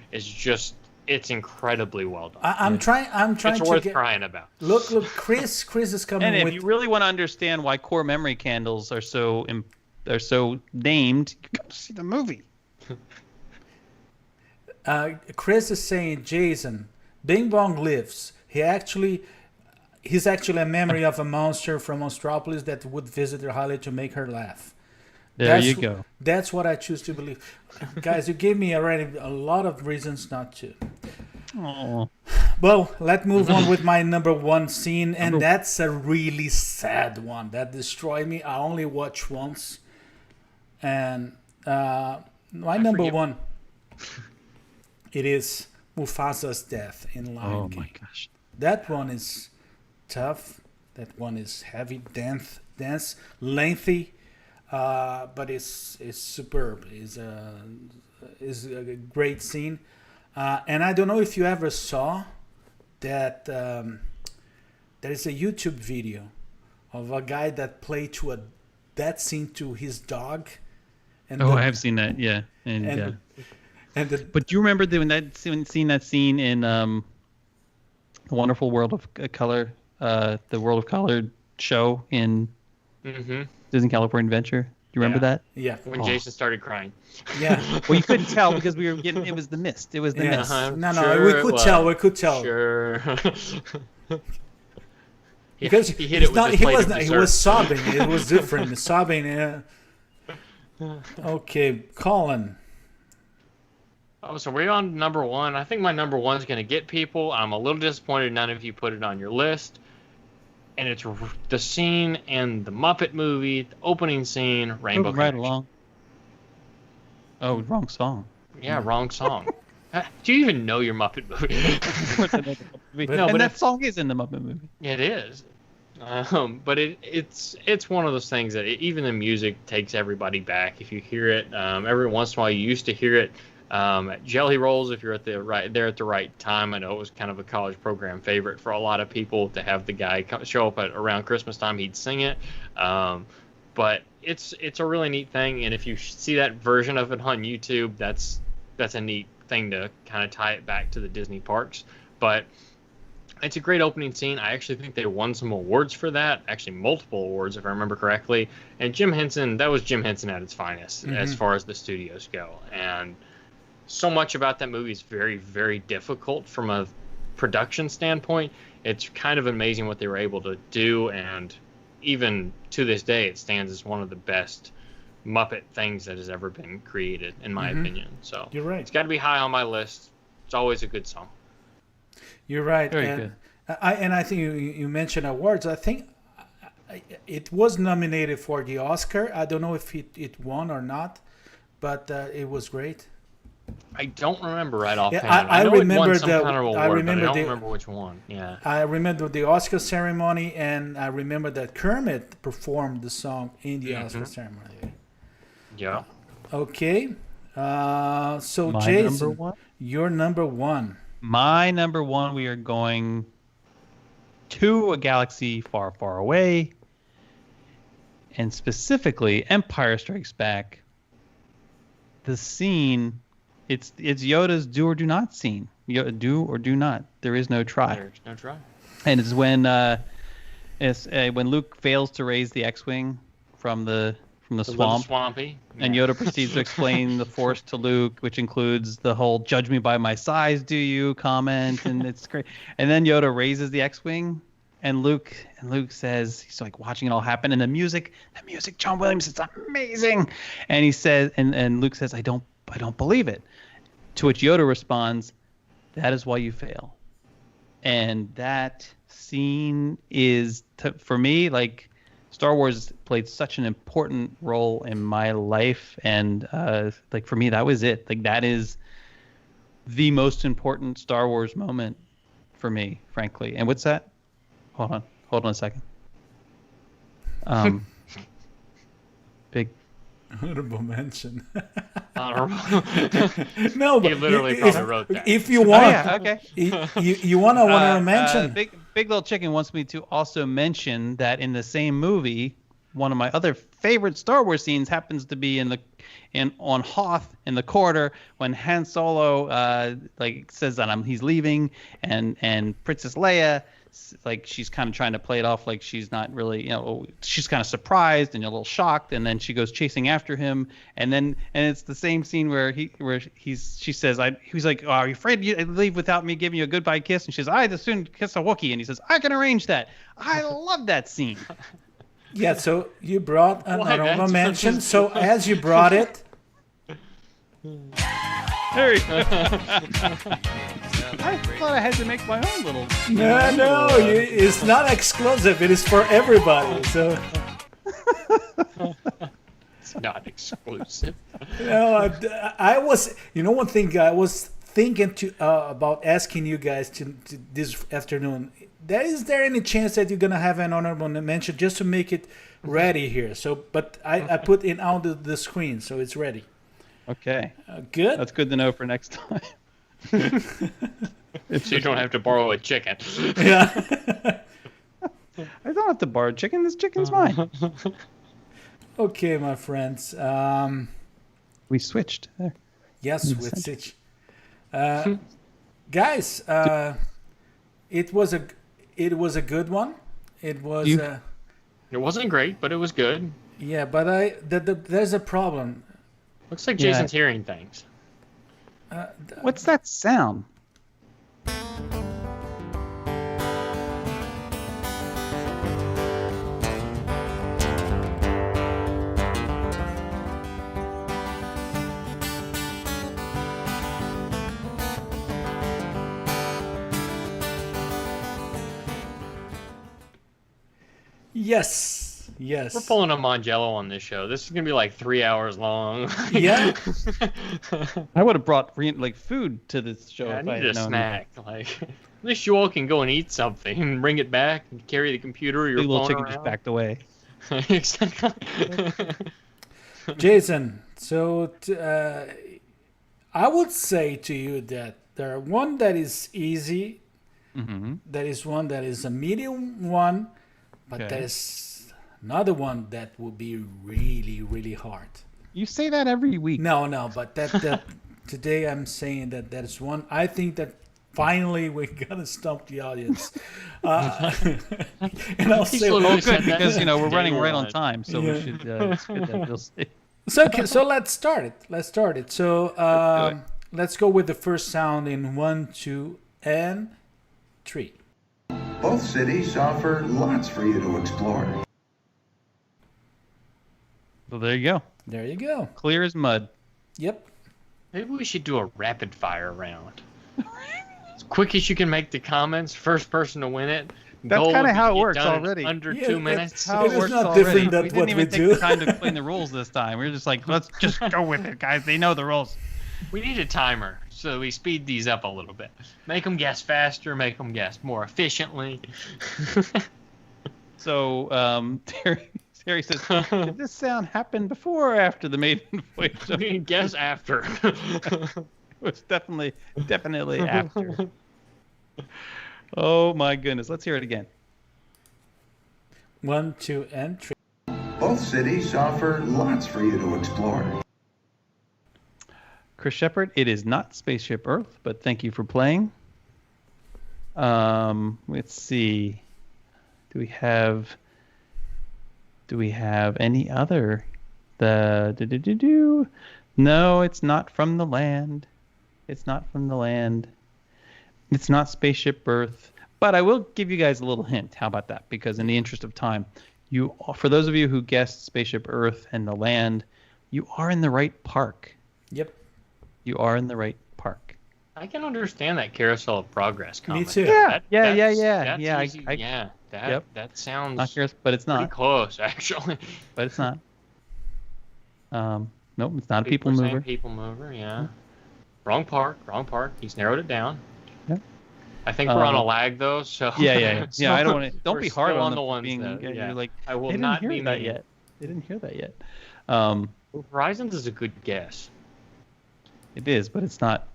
It's incredibly well done. I'm trying. It's worth crying about. Look, Chris is coming. And if you really want to understand why core memory candles are so named, you come see the movie. Chris is saying, Jason, Bing Bong lives. He's actually a memory of a monster from Monstropolis that would visit her Holly to make her laugh. You go. That's what I choose to believe. Guys, you gave me already a lot of reasons not to. Oh. Well, let's move on with my number one scene, and that's a really sad one that destroyed me. I only watched once, and my number one, it is Mufasa's death in Lion King. Oh my gosh, that one is tough. That one is heavy, dense, lengthy. But it's superb. It's a great scene, and I don't know if you ever saw that. There is a YouTube video of a guy that played that scene to his dog. And I have seen that. Yeah, but do you remember seeing that scene in The Wonderful World of Color, the World of Color show in Disney California Adventure? Do you remember that? Yeah. When Jason started crying. Yeah. Well, you couldn't tell because we were getting. It was the mist. It was the mist. No, we could tell. We could tell. Sure. Because he hit it with his plate of dessert. He was sobbing. It was different. Sobbing. Okay, Collin. Oh, so we're on number one. I think my number one is going to get people. I'm a little disappointed none of you put it on your list. And it's the scene in the Muppet movie, the opening scene, Rainbow Right Connection. along. Oh, wrong song. Yeah, wrong song. Do you even know your Muppet movie? No, but that song is in the Muppet movie. It is. But it's one of those things that even the music takes everybody back. If you hear it, every once in a while you used to hear it at Jelly Rolls if you're at the right time. I know it was kind of a college program favorite for a lot of people to have the guy show up around Christmas time. He'd sing it. But it's a really neat thing, and if you see that version of it on YouTube, that's a neat thing to kind of tie it back to the Disney parks. But it's a great opening scene. I actually think they won some awards for that, actually multiple awards if I remember correctly. And that was Jim Henson at its finest as far as the studios go. And so much about that movie is very, very difficult from a production standpoint. It's kind of amazing what they were able to do, and even to this day, it stands as one of the best Muppet things that has ever been created, in my opinion. So you're right. It's got to be high on my list. It's always a good song. You're right. Very good. I think you mentioned awards. I think it was nominated for the Oscar. I don't know if it won or not, but it was great. I don't remember right offhand. Yeah, I know remember it won some kind of award, I remember but I don't remember which one. Yeah. I remember the Oscar ceremony, and I remember that Kermit performed the song in the Oscar ceremony. Yeah. Okay. So My Jason, number one? your number one. My number one, we are going to a galaxy far, far away, and specifically Empire Strikes Back. The scene, it's Yoda's do or do not scene. Do or do not. There is no try. There's no try. And it's when Luke fails to raise the X-wing from the from the It's a little swamp. swampy. And Yoda proceeds to explain the Force to Luke, which includes the whole "judge me by my size, do you?" comment, and it's great. And then Yoda raises the X-wing, and Luke says he's like watching it all happen, and the music, John Williams, it's amazing. And he says, and Luke says, I don't believe it. To which Yoda responds, "That is why you fail." And that scene is, for me, like, Star Wars played such an important role in my life, and like, for me, that was it. Like, that is the most important Star Wars moment for me, frankly. And what's that? Hold on a second. Big Honorable mention. Honorable. No, but He literally probably wrote that. If you want, okay. you want to mention. Big Little Chicken wants me to also mention that in the same movie, one of my other favorite Star Wars scenes happens to be on Hoth in the corridor when Han Solo like says that he's leaving, and Princess Leia, like, she's kind of trying to play it off like she's not really, she's kind of surprised and a little shocked, and then she goes chasing after him, and it's the same scene where she says, he's like, "Oh, are you afraid you leave without me giving you a goodbye kiss?" And she says, "I'd as soon kiss a Wookiee," and he says, "I can arrange that." I love that scene. Yeah, so you brought an Why, honorable that's mention. what- So as you brought it, There you go. I thought I had to make my own little. it's not exclusive. It is for everybody. So It's not exclusive. I was, one thing I was thinking about asking you guys to this afternoon. Is there any chance that you're gonna have an honorable mention just to make it ready here? So, but I put it on the screen, so it's ready. Okay. Good. That's good to know for next time. So you don't have to borrow a chicken. Yeah. I don't have to borrow chicken. This chicken's mine. Okay, my friends. We switched. There. Yes, with Stitch. Guys, it was a good one. It was. It wasn't great, but it was good. Yeah, but there's a problem. Looks like Jason's hearing things. What's that sound? Yes. We're pulling a Mongello on this show. This is gonna be like 3 hours long. Yeah. I would have brought food to this show. I if I need had a known. snack. Like, at least you all can go and eat something and bring it back and carry the computer or your Big Little phone Chicken around. just backed away. Exactly. Jason, so I would say to you that there are one that is easy, there is one that is a medium one, but Okay. there's another one that will be really, really hard. You say that every week. No, but that today I'm saying that is one. I think that finally we're gonna stump the audience. And I'll say, slowly Oh, said good, that because we're day running right on one. time, so Yeah. we should. It's good that you'll say. so let's start it. So let's go with the first sound in 1, 2, and 3. Both cities offer lots for you to explore. So there you go. There you go. Clear as mud. Yep. Maybe we should do a rapid fire round. As quick as you can make the comments, first person to win it. That's Goal kinda would be how it to get works done in already. Under Yeah, 2 that's minutes. How It it is works not already. different than we what didn't even we take do. the time to explain the rules this time. We were just like, let's just go with it, guys. They know the rules. We need a timer so we speed these up a little bit. Make them guess faster, make them guess more efficiently. So Terry says, did this sound happen before or after the maiden voyage? We can guess after. It was definitely after. Oh my goodness. Let's hear it again. 1, 2, and 3. Both cities offer lots for you to explore. Chris Shepard, it is not Spaceship Earth, but thank you for playing. Let's see. Do we have any other No, it's not from the land. It's not from the land. It's not Spaceship Earth. But I will give you guys a little hint. How about that? Because in the interest of time, for those of you who guessed Spaceship Earth and the land, you are in the right park. Yep. You are in the right park. I can understand that Carousel of Progress comment. Me too. Yeah. That's Yeah. easy. That sounds Not curious, but it's pretty not. close, actually. But it's not. Nope, it's not a people People saying mover. People mover, yeah. Wrong park. He's narrowed it down. Yep. I think we're on a lag though, so Yeah. so Yeah, I don't want to. Don't we're be hard still on the them ones being. that, You're like, I will they didn't not hear be that mean. yet. They didn't hear that yet. Horizons is a good guess. It is, but it's not.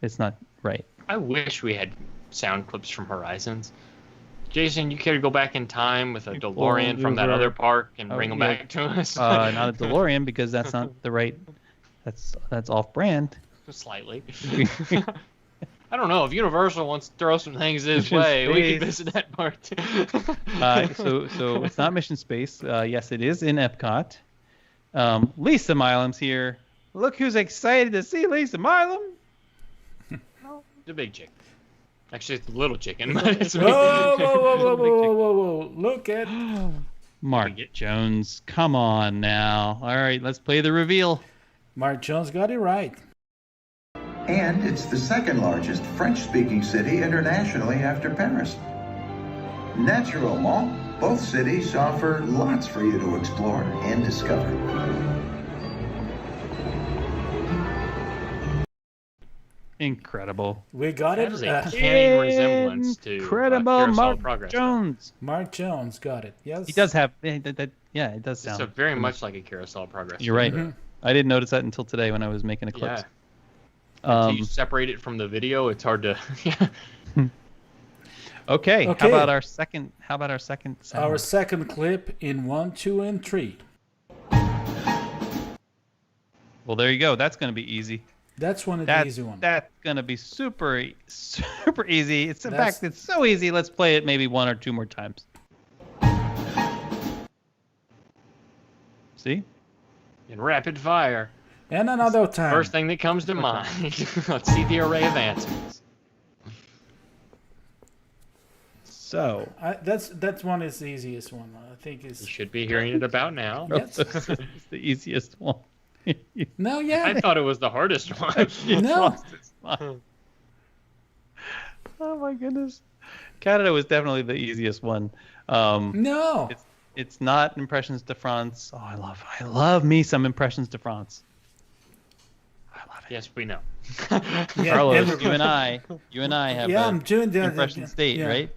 It's not right. I wish we had sound clips from Horizons. Jason, you care to go back in time with a DeLorean from that other park and bring them back to us? Not a DeLorean because that's not the right. That's off-brand. Slightly. I don't know. If Universal wants to throw some things his way, we can visit that part too. So it's not Mission Space. Yes, it is in Epcot. Lisa Milam's here. Look who's excited to see Lisa Milam. The big chicken. Actually, it's the little chicken. But it's Whoa. Look at Mark Jones. Come on now. All right, let's play the reveal. Mark Jones got it right. And it's the second largest French-speaking city internationally after Paris. Naturellement, both cities offer lots for you to explore and discover. Incredible. We got that it. is a canny resemblance to Incredible Carousel Mark of Progress. Jones. Mark Jones got it. Yes. He does have. Yeah, it does It's sound. very much like a Carousel of Progress. You're right. Mhm. I didn't notice that until today when I was making a clip. Yeah. Until you separate it from the video, it's hard to. Okay. How Okay. about our second? Sound? Our second clip in 1, 2, and 3. Well, there you go. That's going to be easy. That's one of the easy ones. That's going to be super easy. It's in That's- fact, it's so easy. Let's play it maybe one or two more times. See? In rapid fire. And another time. First thing that comes to mind. Let's see the array of answers. So. That's one is the easiest one. I think You is. should be hearing it about now. Yes. It's the easiest one. No, yeah. I thought it was the hardest one. No. Oh my goodness. Canada was definitely the easiest one. No. It's not Impressions de France. Oh, I love me some Impressions de France. I love it. Yes, we know. Yeah, Carlos, and- you and I have Yeah, the I'm doing the Impression State, yeah. right?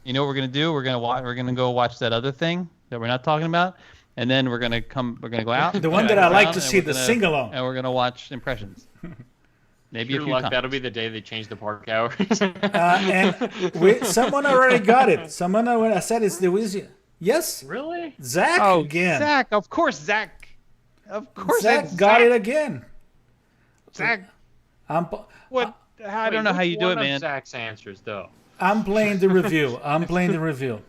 You know what we're gonna do? We're gonna go watch that other thing that we're not talking about, and then we're gonna go out. The one that I like around, to and see, we're the gonna- sing-along. and we're gonna watch Impressions. Maybe Your a few luck, times. that'll be the day they change the park hours. And someone already got it. Someone already said it's the easiest. Yes, Really? Zach Oh, again. Zach! Of course, Zach. Of course, Zach it's got Zach. it again. Zach. I'm What? I don't know how you do it, man. Zach's answers, though. playing the review. I'm playing the review.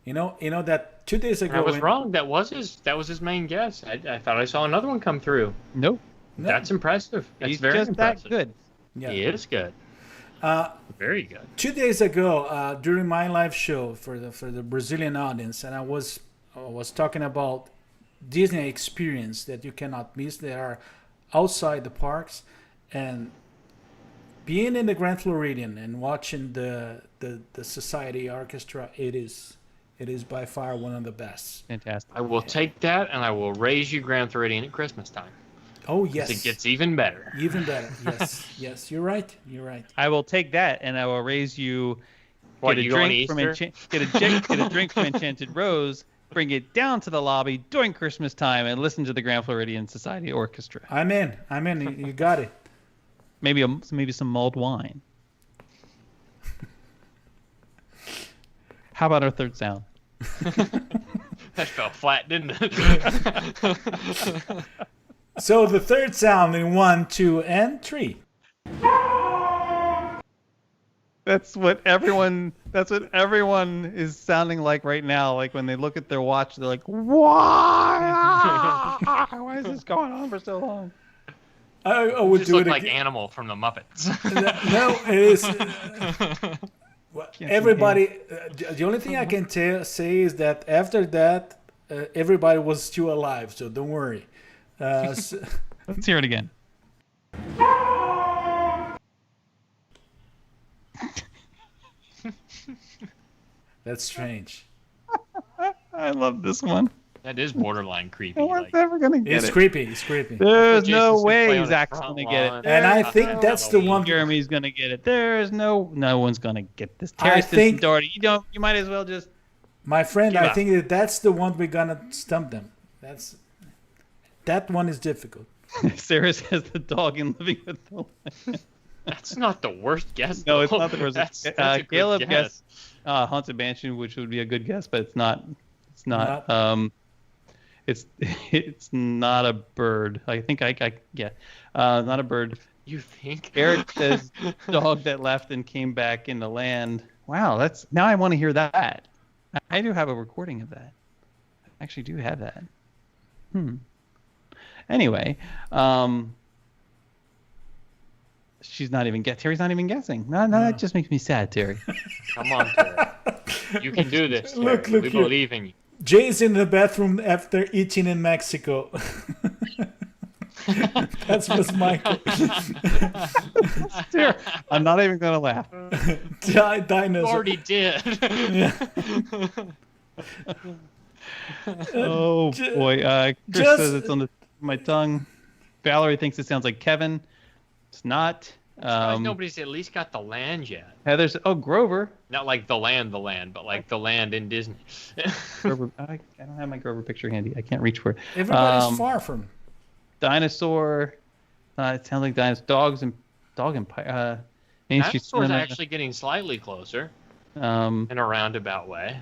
You know that 2 days ago. I was when- wrong. That was his main guess. I thought I saw another one come through. Nope. No. That's impressive. That's He's very just impressive. that good. Yeah. He is good. Uh, Very good. 2 days ago, during my live show for the Brazilian audience, and I was talking about Disney experience that you cannot miss. They are outside the parks, and being in the Grand Floridian and watching the Society Orchestra, it is by far one of the best. Fantastic. I will take that, and I will raise you Grand Floridian at Christmas time. Oh 'Cause yes, It gets even better. even better. Yes, you're right. I will take that, and I will raise you. What, Get a you go on drink from Easter? get a drink from Enchanted Rose bring it down to the lobby during Christmas time and listen to the Grand Floridian Society Orchestra. I'm in. You got it. Maybe some mulled wine. How about our third sound? That fell flat, didn't it? So the third sound in 1, 2, and 3. That's what everyone is sounding like right now. Like when they look at their watch, they're like, "Why? Why is this going on for so long?" I would just do look it like again. Animal from the Muppets. No, it is. Everybody. The only thing I can say is that after that, everybody was still alive. So don't worry. Let's hear it again. That's strange. I love this one. That is borderline creepy. No one's Like, ever gonna get It's it. creepy. It's creepy. There's Jason no Sinclair way on the Zach's front gonna get lawn. it. And I think that's the one. Jeremy's gonna get it. There's no one's gonna get this. I Terry think- Doherty, you might as well just. My friend, Give I up. think that's the one we're gonna stump them. That one is difficult. Sarah says the dog in Living with the Land. That's not the worst guess. No, it's though. not the worst. That's a good Caleb guess. guessed Haunted Mansion, which would be a good guess, but it's not. It's not. It's not a bird. I think not a bird. You think? Eric says dog that left and came back in the land. Wow, now I want to hear that. I do have a recording of that. I actually do have that. Anyway, she's not even Terry's not even guessing. No, that just makes me sad, Terry. Come on, Terry. You can do this. Terry. Look we here. believe in you. Jay's in the bathroom after eating in Mexico. That was Michael. Terry, I'm not even gonna laugh. Dinosaur. Already did. Oh boy, Chris just- says it's on my tongue. Valerie thinks it sounds like Kevin. It's not. Nobody's at least got the land yet. Heather's. Oh, Grover. Not like the land, but like the land in Disney. Grover. I don't have my Grover picture handy. I can't reach for it. Everybody's far from. Dinosaur. It sounds like dinosaurs. Dog and Main Street Dinosaur's Cinema. actually getting slightly closer in a roundabout way.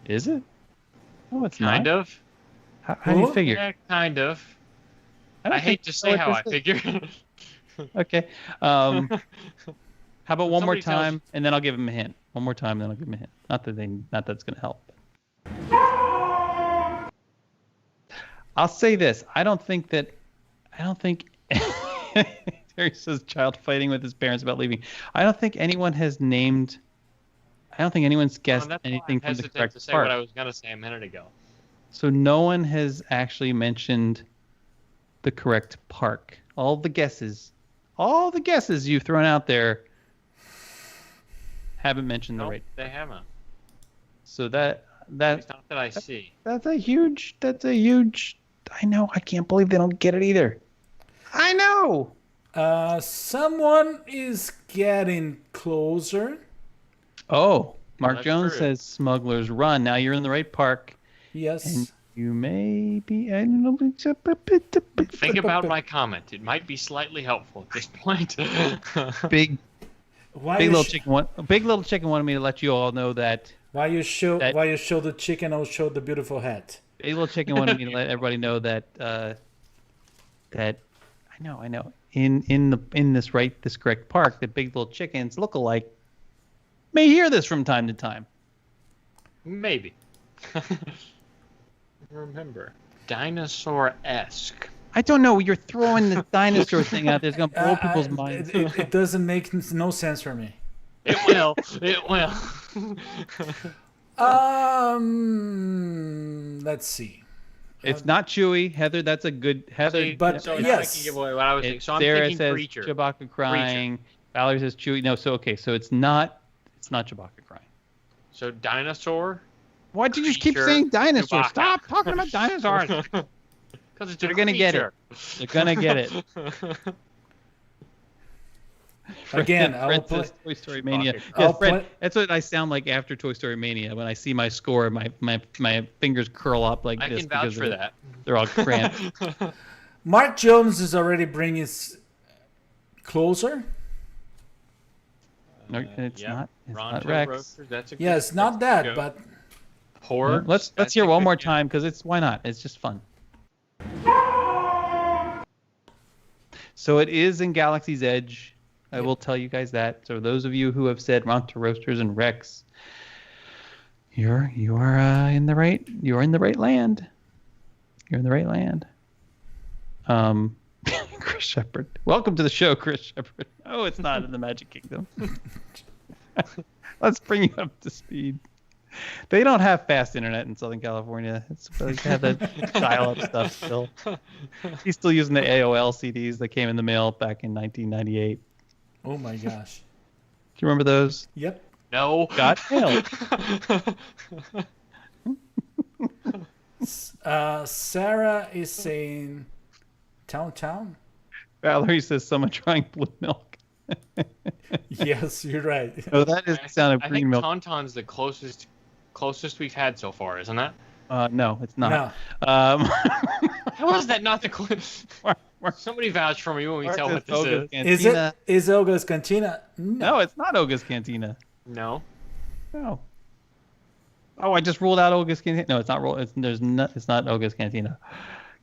Is it? Oh, it's Kind not. of. How do you figure? Yeah, kind of. don't I hate think to you say know how I what this is. figure. Okay. How about one more Somebody tells time, you- and then I'll give him a hint. One more time, then I'll give him a hint. Not that's going to help. I'll say this. I don't think Terry says child fighting with his parents about leaving. I don't think anyone's guessed That's why anything I from the hesitate correct to say part. what I was going to say a minute ago. So no one has actually mentioned the correct park. All the guesses you've thrown out there haven't mentioned the No, right. they haven't. So At least not that I see. that's a huge. I know. I can't believe they don't get it either. I know. Someone is getting closer. Oh, Mark That's Jones true. says Smuggler's Run. Now you're in the right park, Yes. and you may be. I don't know. Think about my comment. It might be slightly helpful at this point. Big Why Big you Little sh- Chicken. Big Little Chicken wanted me to let you all know that. Why you show that- the chicken? I'll show the beautiful hat. Big Little Chicken wanted me to let everybody know that I know. In this correct park, that Big Little Chickens look-alike may hear this from time to time. Maybe. Remember, dinosaur-esque. I don't know. You're throwing the dinosaur thing out there. It's gonna blow people's minds. It doesn't make no sense for me. It will. It will. Let's see. It's not Chewy, Heather. That's a good Heather. But so now I yes. can give away what I was thinking. So I'm Sarah thinking says creature. Chewbacca crying. Valerie says Chewy. No, so okay. So it's not Chewbacca crying. So dinosaur. Why did you keep Creature, saying dinosaurs? Chewbacca. Stop talking about dinosaurs. Because it's a They're gonna get it. creature. They're gonna get it. Again, Fred I'll says Toy Story Mania. Fuck it. Yeah, I'll Fred, play- that's what I sound like after Toy Story Mania. When I see my score, my fingers curl up like I this can vouch because for that. they're all cramped. Mark Jones is already bringing us closer. No, it's yeah. not. It's Ron not Joe Rex. Roasters, that's a good, Yeah, it's not that's a that, good but Horde. Let's that's hear a one good more game. time because why not? It's just fun. So it is in Galaxy's Edge. I will tell you guys that. So those of you who have said Ronto Roasters and Rex, you are in the right land. You're in the right land. Chris Shepard. Welcome to the show, Chris Shepard. Oh, it's not in the Magic Kingdom. Let's bring you up to speed. They don't have fast internet in Southern California. They have that dial-up stuff still. He's still using the AOL CDs that came in the mail back in 1998. oh my gosh. Do you remember those? Yep. No. Got mail. Sarah is saying Town. Valerie says someone trying blue milk. Yes, you're right. Oh, that is the sound of I green think milk. Tauntaun's the closest we've had so far, isn't it? No, it's not. No. How is that not the closest? Somebody vouch for me when we Mark tell says what this Oga's is. Is Cantina. it is Olga's Cantina? No, it's not Oga's Cantina. No. No. Oh, I just ruled out Oga's Cantina. No, it's not. It's not Oga's Cantina.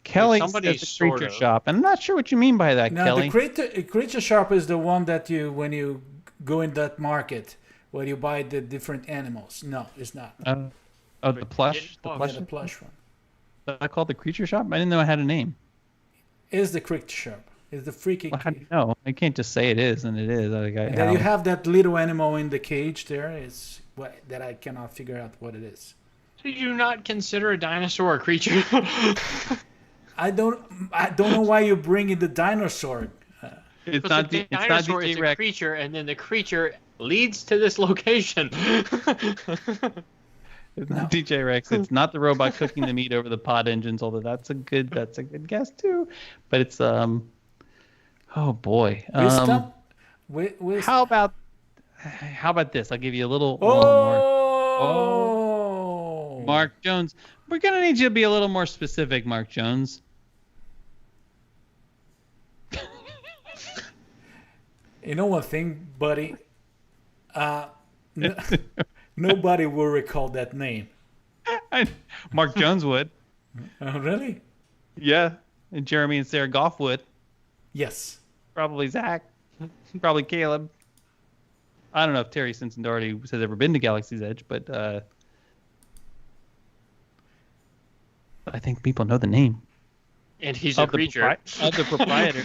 Kelly somebody says the creature sort of. shop, and I'm not sure what you mean by that, No, Kelly. the creature shop is the one that when you go in that market where you buy the different animals. No, it's not. Oh, the plush. The Yeah, plush. Yeah, the plush one. I called the creature shop. I didn't know I had a name. Is the creature shop? Is the freaky? Well, how do you know? I can't just say it is, and it is. And then you have that little animal in the cage there. Is what that I cannot figure out what it is. Did you not consider a dinosaur a creature? I don't know why you're bringing the dinosaur. It's Because not. the It's not dinosaur is DJ a Rex. creature, and then the creature leads to this location. It's not DJ Rex. It's not the robot cooking the meat over the pod engines. Although that's a good guess too. But it's oh boy. How about this? I'll give you a little more. Oh, Mark Jones. We're gonna need you to be a little more specific, Mark Jones. You know one thing, buddy? Nobody will recall that name. Mark Jones would. Oh, really? Yeah. And Jeremy and Sarah Goff would. Yes. Probably Zach. Probably Caleb. I don't know if Terry Simpson Doherty has ever been to Galaxy's Edge, but I think people know the name. And he's a creature. Of the proprietor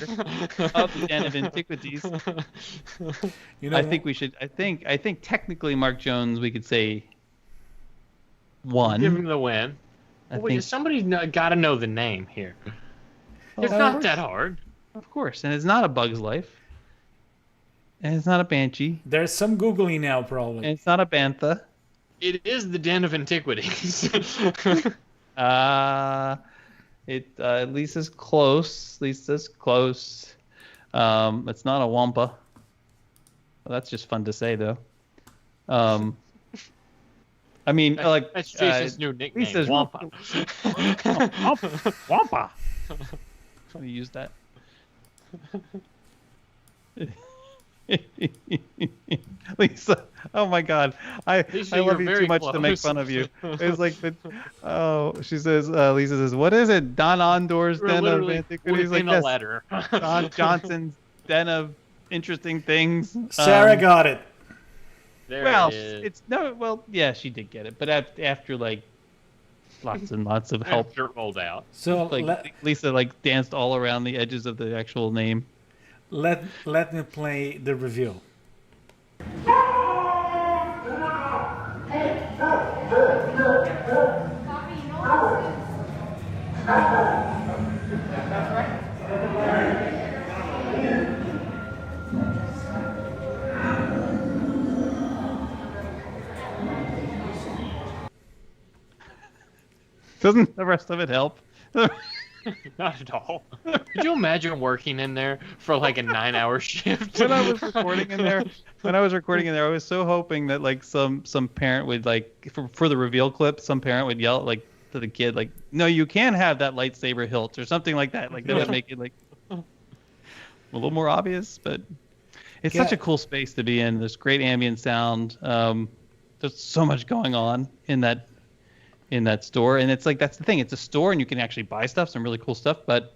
of the Den of Antiquities. You know, I think we should. I think technically, Mark Jones, we could say one. Give him the win. Somebody's got to know the name here. It's not that hard. Of course, and it's not a Bug's Life, and it's not a Banshee, there's some Googling now, probably. and it's not a Bantha. It is the Den of Antiquities. Lisa's close. It's not a Wampa. Well, that's just fun to say, though. I mean, That's Jason's new nickname, Lisa's Wampa. Wampa. Let me use that. Lisa, oh my God, I Lisa, love you're you too very much to make close. fun of you. It's like, she says, Lisa says, what is it? Don Ondor's We're Den of literally Antiquities? within Like, a yes, letter. Don Johnson's Den of Interesting Things. Sarah got it. There Well, it is. it's no, well, yeah, she did get it, but after like lots and lots of help, After it rolled out. So like Lisa danced all around the edges of the actual name. let me play the review. Doesn't the rest of it help? Not at all. Could you imagine working in there for like a 9-hour shift? When I was recording in there, I was so hoping that like some parent would like for the reveal clip, some parent would yell like to the kid like, "No, you can't have that lightsaber hilt" or something like that. Like that would make it like a little more obvious. But it's such a cool space to be in. There's great ambient sound. There's so much going on in that store, and it's like that's the thing. It's a store, and you can actually buy stuff, some really cool stuff, but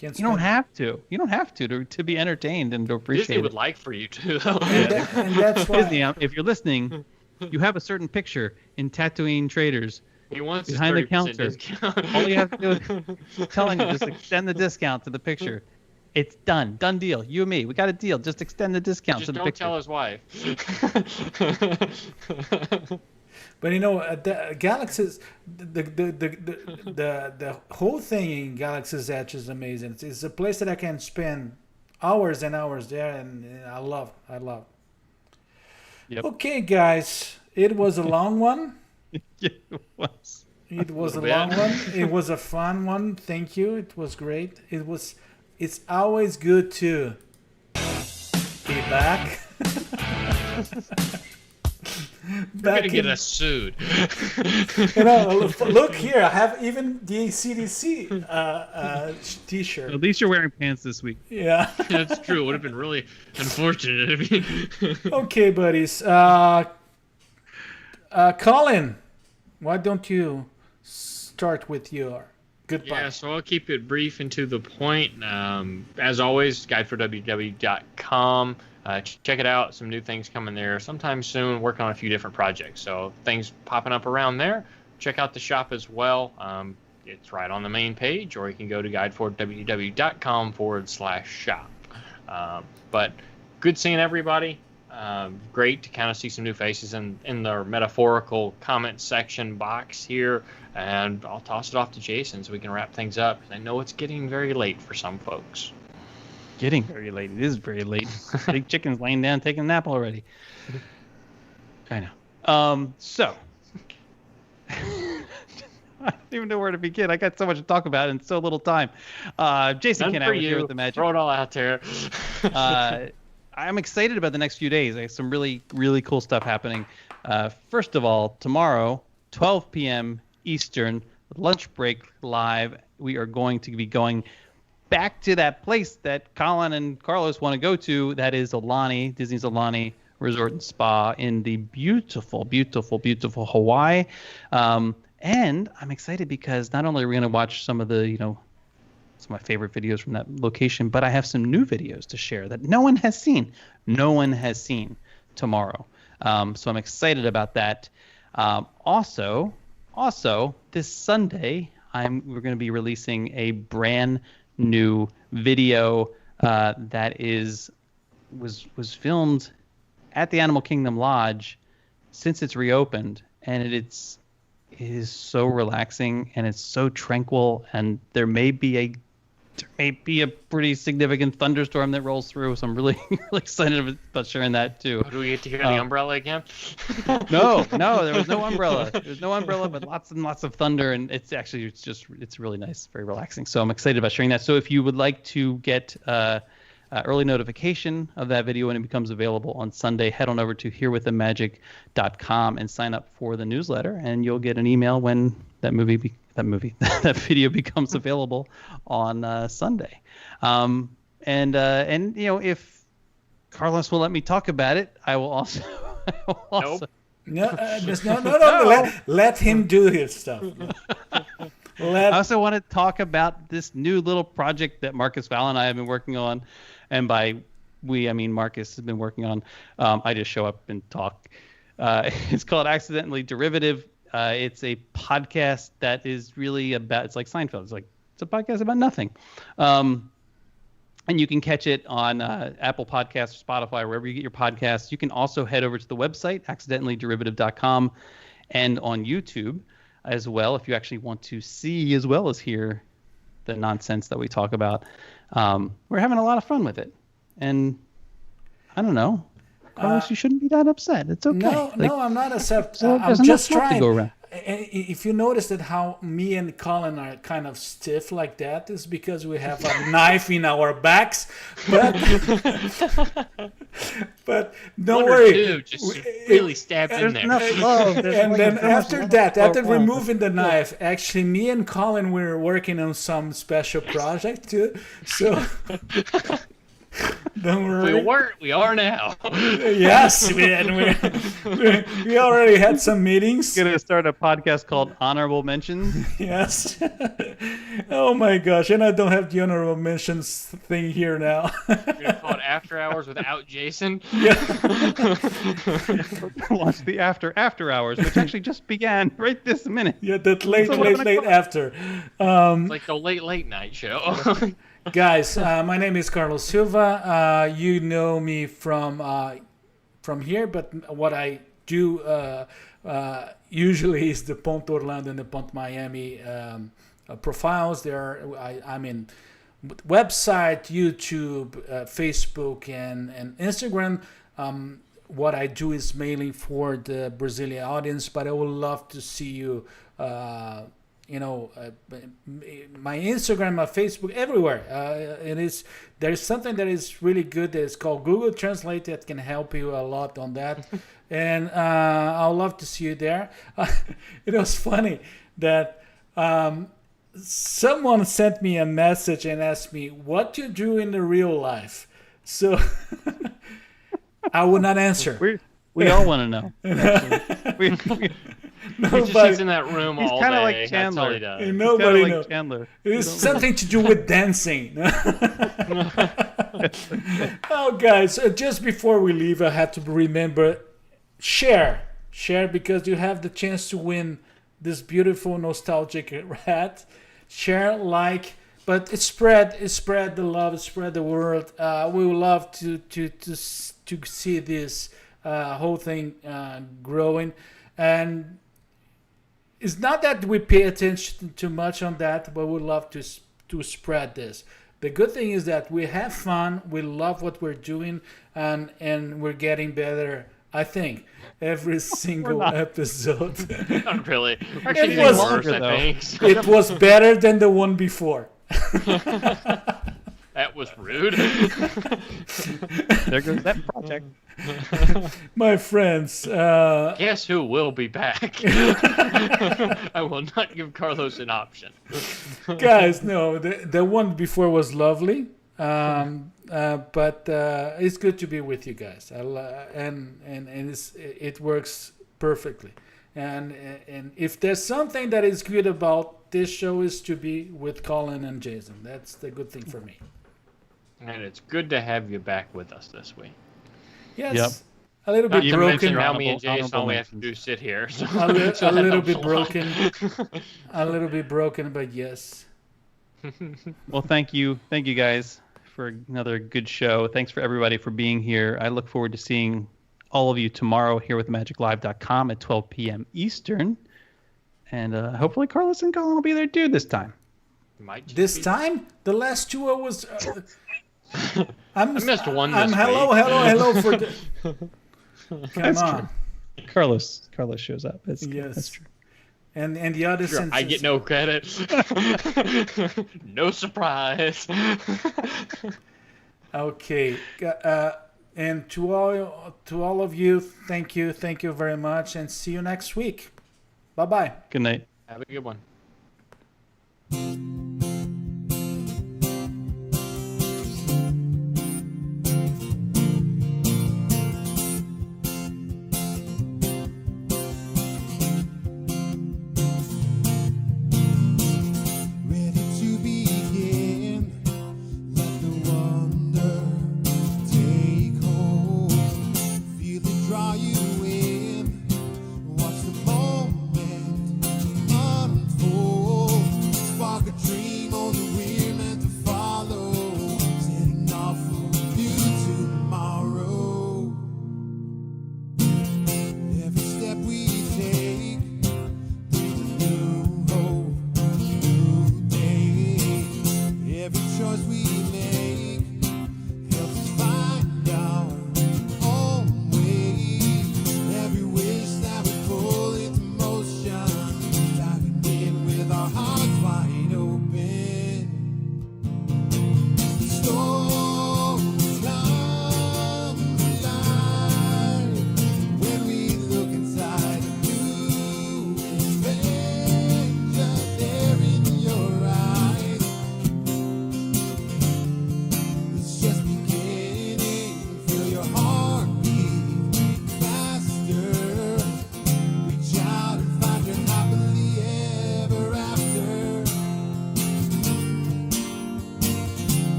you don't have to. You don't have to be entertained and to appreciate Disney it. would like for you to, though. And that's why. Disney, if you're listening, you have a certain picture in Tatooine Traders He wants behind the 30% counter. discount. All you have to do is telling you, just extend the discount to the picture. It's done. Done deal. You and me. We got a deal. Just extend the discount Just to the don't picture. tell his wife. But you know, the Galaxy's the whole thing in Galaxy's Edge is amazing. It's a place that I can spend hours and hours there, and I love. Yep. Okay, guys, it was a long one. It was. It was a bit. long one. It was a fun one. Thank you. It was great. It's always good to be back. We're gonna get us sued. You know, look here. I have even the CDC T-shirt. At least you're wearing pants this week. Yeah. That's true. It would have been really unfortunate if you. Okay, buddies. Collin, why don't you start with your goodbye? Yeah, so I'll keep it brief and to the point. As always, guide4ww.com. Check it out. Some new things coming there sometime soon. Working on a few different projects. So things popping up around there. Check out the shop as well. It's right on the main page, or you can go to guide4ww.com/shop. But good seeing everybody. Great to kind of see some new faces in their metaphorical comment section box here. And I'll toss it off to Jason so we can wrap things up. I know it's getting very late for some folks. Getting very late. It is very late. Big Chicken's laying down taking a nap already. I know. So I don't even know where to begin. I got so much to talk about in so little time. Jason None Canapp for here you. with the Magic. Throw it all out there. I'm excited about the next few days. There's some really, really cool stuff happening. First of all, tomorrow, 12 p.m. Eastern, lunch break live. We are going to be going back to that place that Collin and Carlos want to go to. That is Aulani, Disney's Aulani Resort and Spa in the beautiful, beautiful, beautiful Hawaii. And I'm excited because not only are we going to watch some of the, some of my favorite videos from that location, but I have some new videos to share that no one has seen. No one has seen tomorrow. So I'm excited about that. Also, this Sunday, we're going to be releasing a brand new video that was filmed at the Animal Kingdom Lodge since it's reopened, and it is so relaxing and it's so tranquil, and there may be a pretty significant thunderstorm that rolls through, so I'm really really excited about sharing that too. Do we get to hear the umbrella again? No, there was no umbrella. There's no umbrella, but lots and lots of thunder, and it's really nice, very relaxing. So I'm excited about sharing that. So if you would like to get early notification of that video when it becomes available on Sunday, head on over to herewiththemagic.com and sign up for the newsletter, and you'll get an email when that video becomes available on Sunday. And if Carlos will let me talk about it, I will also. Nope. No. Let him do his stuff. I also want to talk about this new little project that Marcus Val and I have been working on, and by we I mean Marcus has been working on. I just show up and talk. It's called Accidentally Derivative. It's a podcast that is really about. It's like Seinfeld. It's a podcast about nothing. And you can catch it on Apple Podcasts, Spotify, wherever you get your podcasts. You can also head over to the website, accidentallyderivative.com, and on YouTube as well, if you actually want to see as well as hear the nonsense that we talk about. We're having a lot of fun with it. And I don't know. Carlos, you shouldn't be that upset. It's okay. No, I'm not upset. So I'm just trying. and if you notice that how me and Colin are kind of stiff like that, is because we have a knife in our backs. But but don't One or worry. two just really stabbed in there. And then after that, after removing the knife, actually me and Colin were working on some special project too. So don't worry. We weren't. We are now. Yes, we already had some meetings. Gonna start a podcast called Honorable Mentions. Yes. Oh my gosh, and I don't have the honorable mentions thing here now. We're gonna call it After Hours without Jason. Watch the after hours, which actually just began right this minute. Yeah, that late after. Like the late night show. Guys, my name is Carlos Silva. You know me from here, but what I do usually is the Ponte Orlando and the Ponte Miami profiles. I'm in website, YouTube, Facebook, and Instagram. What I do is mainly for the Brazilian audience, but I would love to see you. My Instagram, my Facebook, everywhere. There's something that is really good that is called Google Translate that can help you a lot on that. And I'd love to see you there. It was funny that someone sent me a message and asked me what you do in the real life. So I would not answer. We all want to know. He just sits in that room He's all kind day. of like Chandler. That's all he does. Nobody Like knows. Chandler. It's something to do with dancing. Oh, guys, just before we leave, I have to remember, share because you have the chance to win this beautiful nostalgic hat. Share, like, but spread the love, spread the word. We would love to see this whole thing growing. And it's not that we pay attention too much on that, but we love to spread this. The good thing is that we have fun, we love what we're doing, and we're getting better, I think, every single episode. Not really. We're actually It getting was- worse, I think. It was better than the one before. That was rude. There goes that project. My friends, Guess who will be back? I will not give Carlos an option. guys, no, the one before was lovely, but it's good to be with you guys, and it works perfectly. And if there's something that is good about this show is to be with Colin and Jason. That's the good thing for me. And it's good to have you back with us this week. Yes, Yep. a little Not bit to mention broken. how me and Jason Honorable all we have to do is sit here. So, A so that little helps bit a lot. broken. A little bit broken, but yes. Well, thank you guys for another good show. Thanks for everybody for being here. I look forward to seeing all of you tomorrow here with MagicLive.com at 12 p.m. Eastern. And hopefully Carlos and Colin will be there too this time. Might just This be- time, the last two I was. I missed one this I'm week. hello for the. Come That's on. true. Carlos shows up. That's Yes. true. And the other Sure, I get sentences- no credit. No surprise. Okay. And to all of you, thank you very much, and see you next week. Bye bye. Good night. Have a good one. Ready to begin. Let the wonder take hold. Feel it draw you in. Watch the moment unfold. Spark a dream on the wheel meant to follow. Setting off for a new tomorrow. Every step we